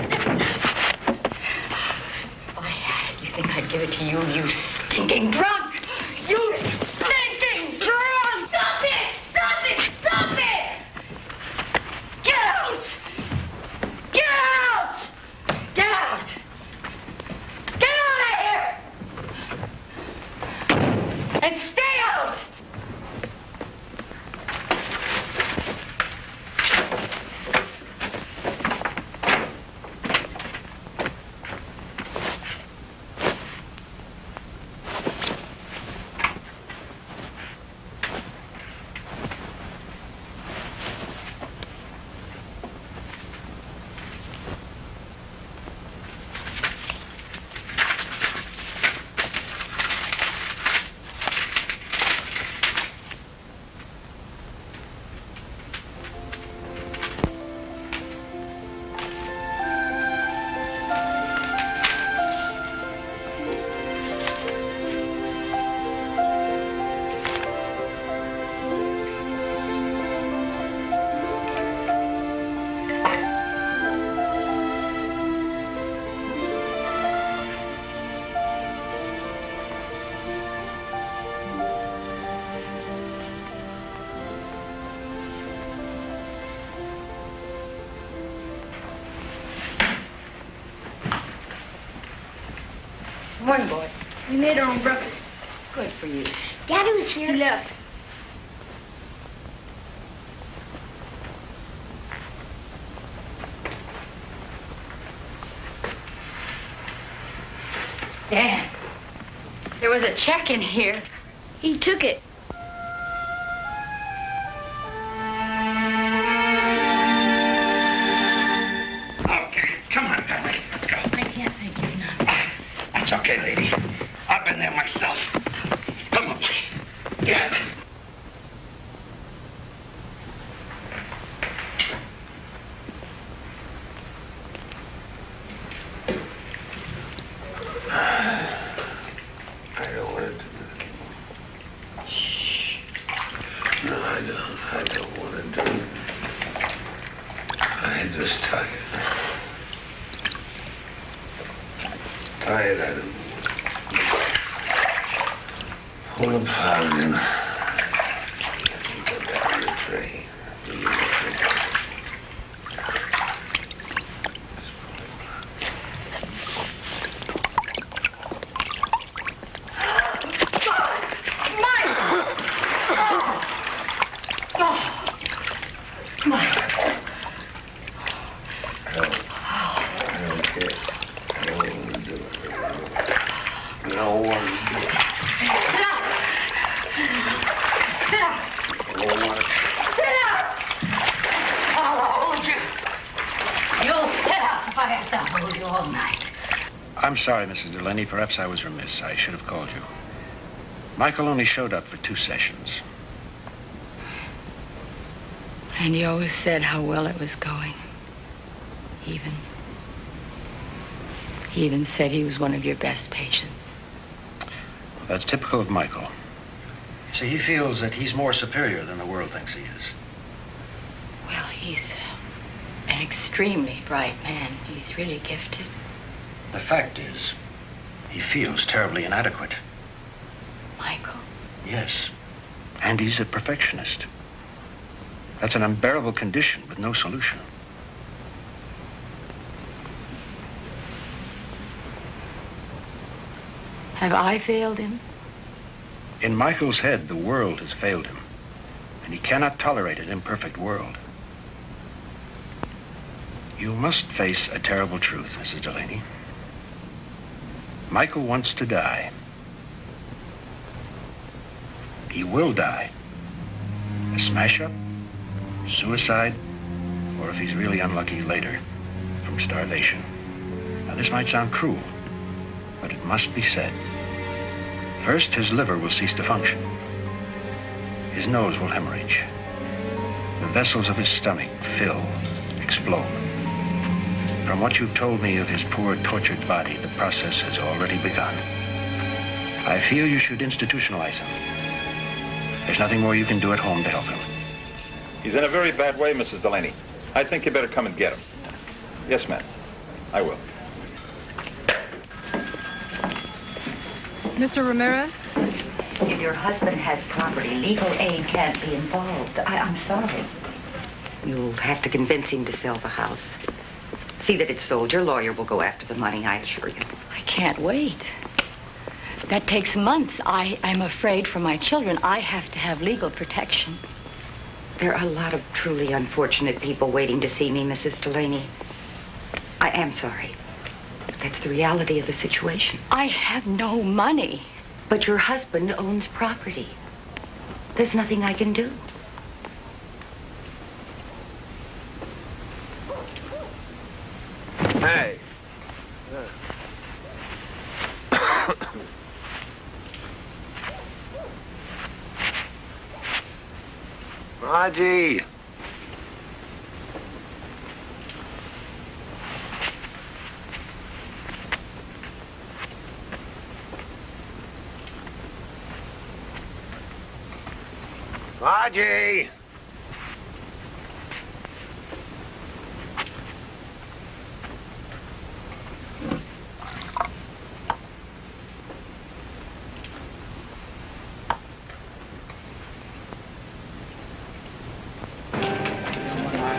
If I had it, you think I'd give it to you, you stinking drunk? You stinking drunk! Stop it! Stop it! Stop it! Get out! Get out! Get out! Get out of here! And stay out! Morning, boy. We made our own breakfast. Good for you. Daddy was here. He left. Dad, there was a check in here. He took it. Okay, come on, Pepper. Let's go. I can't think of nothing. That's okay, lady. I've been there myself. Come on. Yeah. I don't want to do that. Shh. No, I don't want to do it. I'm just tired. Tired, I don't pull apart and go down the train. I'm sorry, Mrs. Delaney. Perhaps I was remiss. I should have called you. Michael only showed up for 2 sessions. And he always said how well it was going. He even said he was one of your best patients. Well, that's typical of Michael. See, he feels that he's more superior than the world thinks he is. Well, he's an extremely bright man. He's really gifted. The fact is, he feels terribly inadequate. Michael? Yes. And he's a perfectionist. That's an unbearable condition with no solution. Have I failed him? In Michael's head, the world has failed him. And he cannot tolerate an imperfect world. You must face a terrible truth, Mrs. Delaney. Michael wants to die. He will die. A smash-up, suicide, or if he's really unlucky later, from starvation. Now, this might sound cruel, but it must be said. First, his liver will cease to function. His nose will hemorrhage. The vessels of his stomach fill, explode. From what you've told me of his poor, tortured body, the process has already begun. I feel you should institutionalize him. There's nothing more you can do at home to help him. He's in a very bad way, Mrs. Delaney. I think you better come and get him. Yes, ma'am. I will. Mr. Ramirez? If your husband has property, legal aid can't be involved. I'm sorry. You'll have to convince him to sell the house. See that it's sold. Your lawyer will go after the money, I assure you. I can't wait. That takes months. I'm afraid for my children. I have to have legal protection. There are a lot of truly unfortunate people waiting to see me, Mrs. Delaney. I am sorry. That's the reality of the situation. I have no money. But your husband owns property. There's nothing I can do. Hey. Margie. Margie.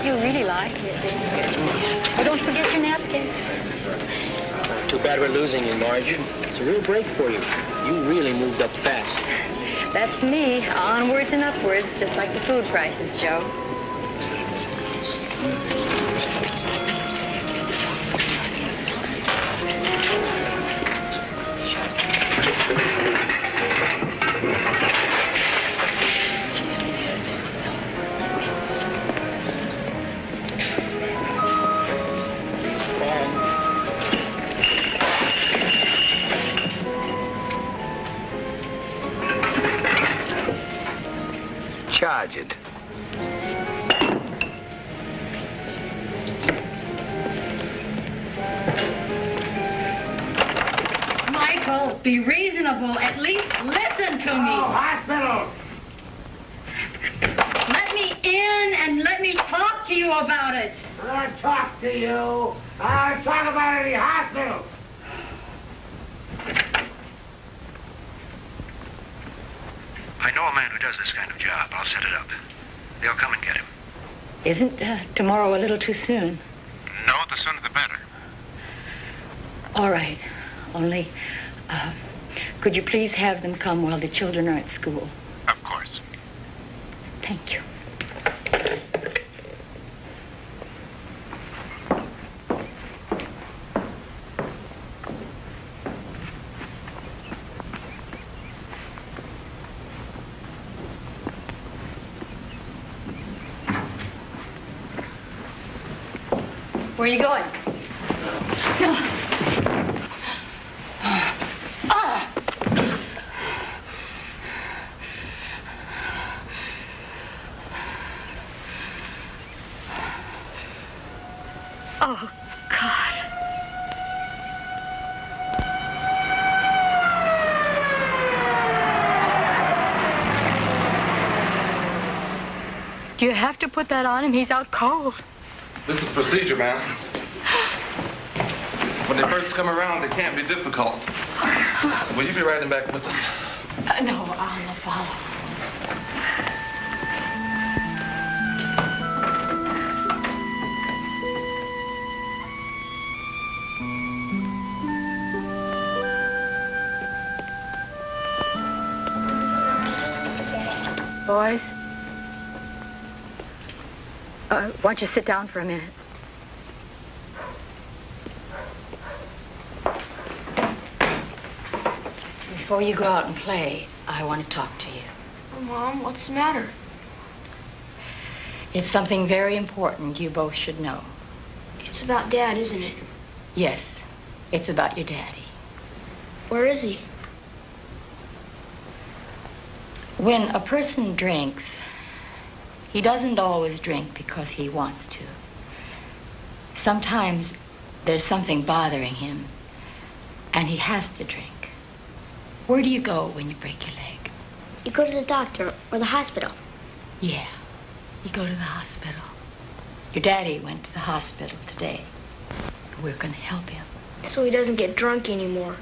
You really like it. Oh, don't forget your napkin. Too bad we're losing you, Marge. It's a real break for you. You really moved up fast. That's me. Onwards and upwards, just like the food prices, Joe. Charge it. Michael, be reasonable. At least listen to me. Oh, hospital! Let me in and let me talk to you about it. I don't talk to you. I don't talk about any hospital. I know a man who does this kind of job. I'll set it up. They'll come and get him. Isn't tomorrow a little too soon? No, the sooner the better. All right. Only, could you please have them come while the children are at school? Of course. Thank you. Where are you going? Oh, God. Do you have to put that on him? He's out cold. This is procedure, ma'am. When they first come around, they can't be difficult. Will you be riding back with us? No, I'll follow. Boys, why don't you sit down for a minute? Before you go out and play, I want to talk to you. Oh, Mom, what's the matter? It's something very important you both should know. It's about Dad, isn't it? Yes, it's about your daddy. Where is he? When a person drinks, he doesn't always drink because he wants to. Sometimes there's something bothering him, and he has to drink. Where do you go when you break your leg? You go to the doctor or the hospital. Yeah, you go to the hospital. Your daddy went to the hospital today. We're going to help him. So he doesn't get drunk anymore.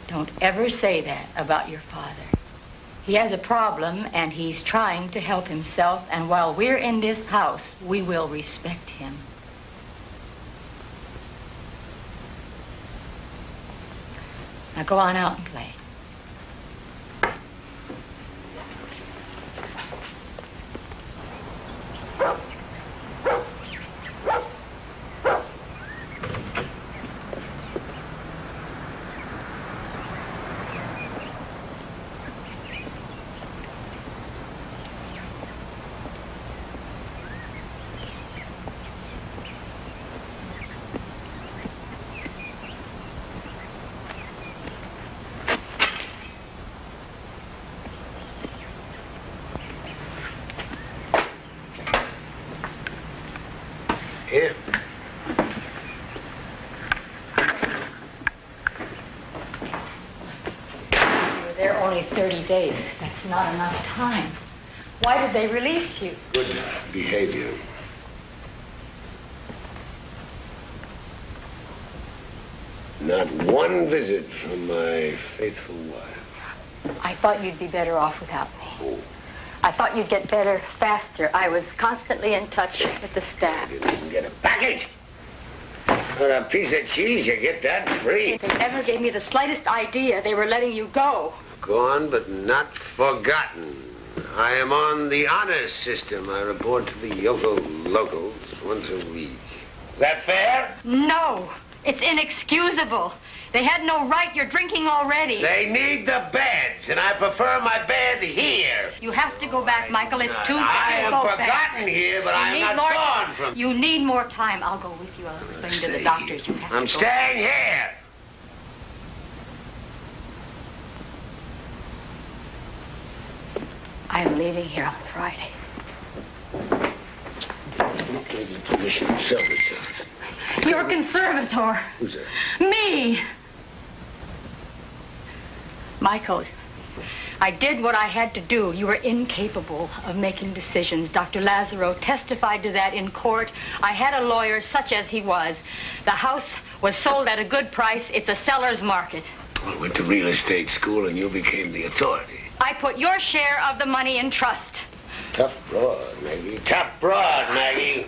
Don't ever say that about your father. He has a problem, and he's trying to help himself, and while we're in this house, we will respect him. Now go on out and play. Here. You were there only 30 days. That's not enough time. Why did they release you? Good behavior. Not one visit from my faithful wife. I thought you'd be better off without me. I thought you'd get better faster. I was constantly in touch with the staff. You didn't even get a package. For a piece of cheese, you get that free. If they ever gave me the slightest idea they were letting you go. Gone, but not forgotten. I am on the honor system. I report to the Yoko Locals once a week. Is that fair? No, it's inexcusable. They had no right. You're drinking already. They need the beds, and I prefer my bed here. You have to go back, Michael. It's too late. I am Go forgotten back. here, but I am not gone from... You need more time. I'll go with you. I'll explain to the doctors. You have I'm to go. staying here. I am leaving here on Friday. Who gave you permission to sell this house? Your conservator. Who's that? Me. Michael, I did what I had to do. You were incapable of making decisions. Dr. Lazaro testified to that in court. I had a lawyer such as he was. The house was sold at a good price. It's a seller's market. I went to real estate school and you became the authority. I put your share of the money in trust. Tough broad, Maggie. Tough broad, Maggie.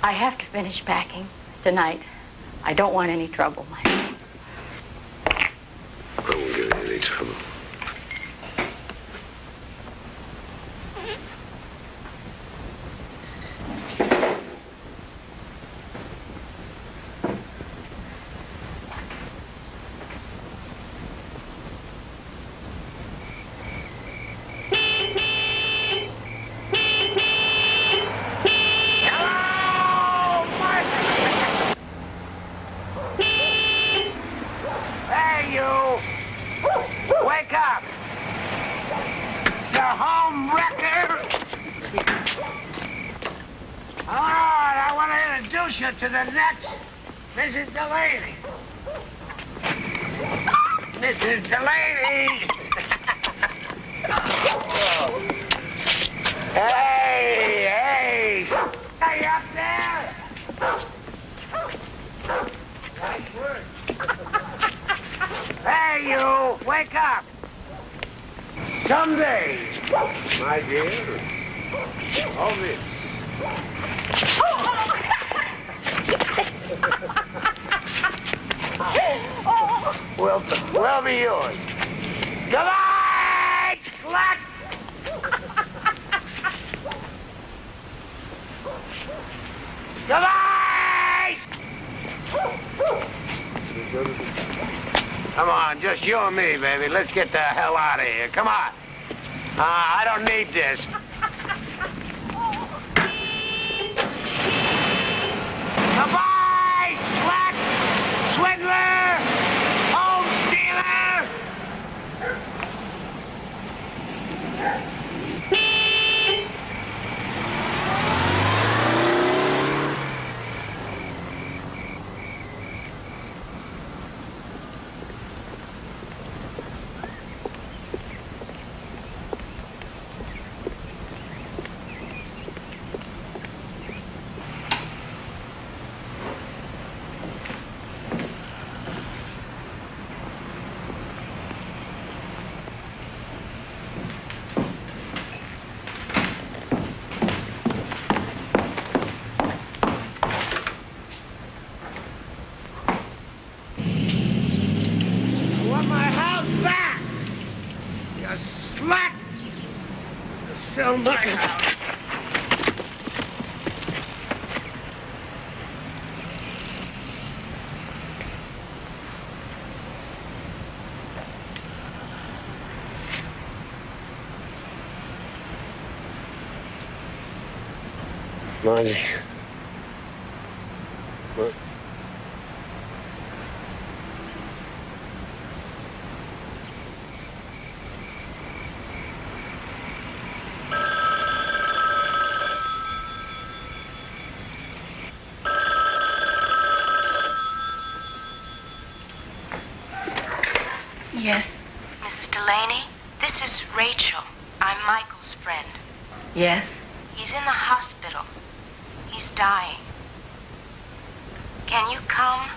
I have to finish packing tonight. I don't want any trouble, Michael. I won't give you any trouble. To the next, Mrs. Delaney. Mrs. Delaney! Hey! Hey, up there! Nice work. Hey, you! Wake up! Someday, my dear. Hold this. Will be yours. Goodbye, slut! Goodbye! on, just you and me, baby. Let's get the hell out of here. Come on. I don't need this. Goodbye, slack, swindler, home stealer. Sell my house. Margie. What? Yes. Mrs. Delaney, this is Rachel. I'm Michael's friend. Yes? He's in the hospital. He's dying. Can you come?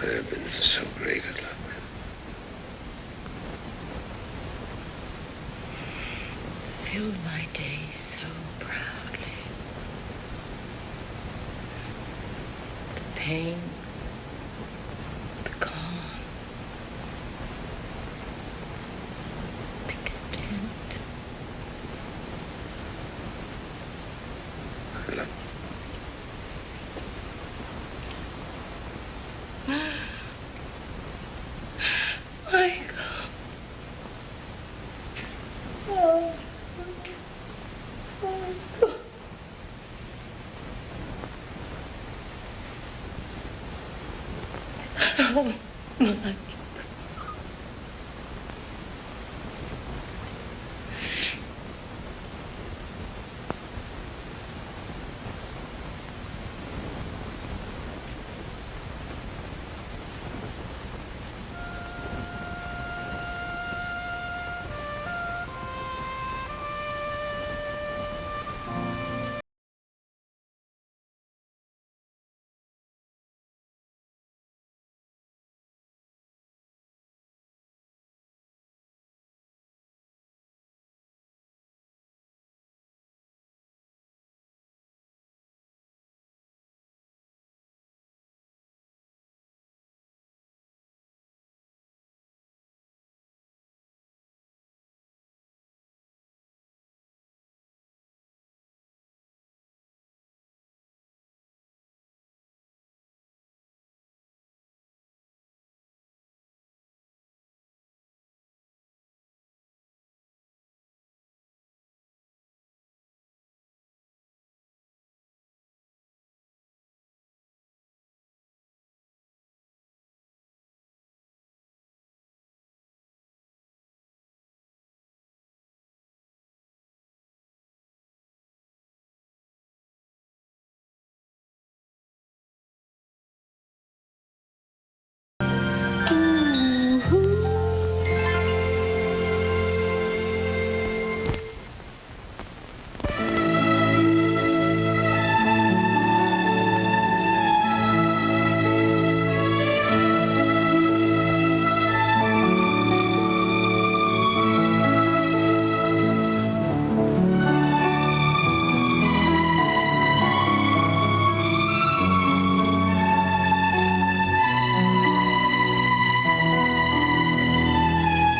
I've been so great at luck. Filled my days so proudly. The pain, the calm, the content. Hello. Michael. Oh, Michael. Oh, Michael.